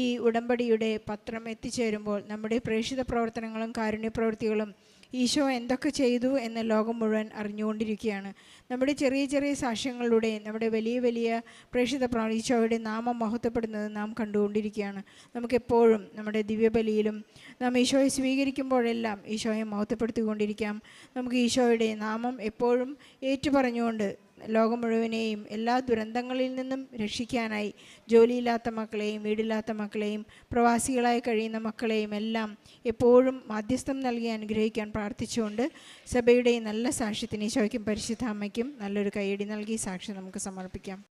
ഈ ഉടമ്പടിയുടെ പത്രം എത്തിച്ചേരുമ്പോൾ നമ്മുടെ പ്രേക്ഷിത പ്രവർത്തനങ്ങളും കാരുണ്യ പ്രവൃത്തികളും ഈശോ എന്തൊക്കെ ചെയ്തു എന്ന് ലോകം മുഴുവൻ അറിഞ്ഞുകൊണ്ടിരിക്കുകയാണ്. നമ്മുടെ ചെറിയ ചെറിയ സാക്ഷ്യങ്ങളിലൂടെ നമ്മുടെ വലിയ വലിയ പ്രേക്ഷിത ഈശോയുടെ നാമം മഹത്വപ്പെടുന്നത് നാം കണ്ടുകൊണ്ടിരിക്കുകയാണ്. നമുക്കെപ്പോഴും നമ്മുടെ ദിവ്യബലിയിലും നാം ഈശോയെ സ്വീകരിക്കുമ്പോഴെല്ലാം ഈശോയെ മഹത്വപ്പെടുത്തിക്കൊണ്ടിരിക്കാം. നമുക്ക് ഈശോയുടെ നാമം എപ്പോഴും ഏറ്റുപറഞ്ഞുകൊണ്ട് ലോകം മുഴുവനെയും എല്ലാ ദുരന്തങ്ങളിൽ നിന്നും രക്ഷിക്കാനായി ജോലിയില്ലാത്ത മക്കളെയും വീടില്ലാത്ത മക്കളെയും പ്രവാസികളായി കഴിയുന്ന മക്കളെയും എല്ലാം എപ്പോഴും മാധ്യസ്ഥം നൽകി അനുഗ്രഹിക്കാൻ പ്രാർത്ഥിച്ചുകൊണ്ട് സഭയുടെ നല്ല സാക്ഷ്യത്തിന് ഈശോയ്ക്കും പരിശുദ്ധ അമ്മയ്ക്കും നല്ലൊരു കൈയടി നൽകി സാക്ഷ്യം നമുക്ക് സമർപ്പിക്കാം.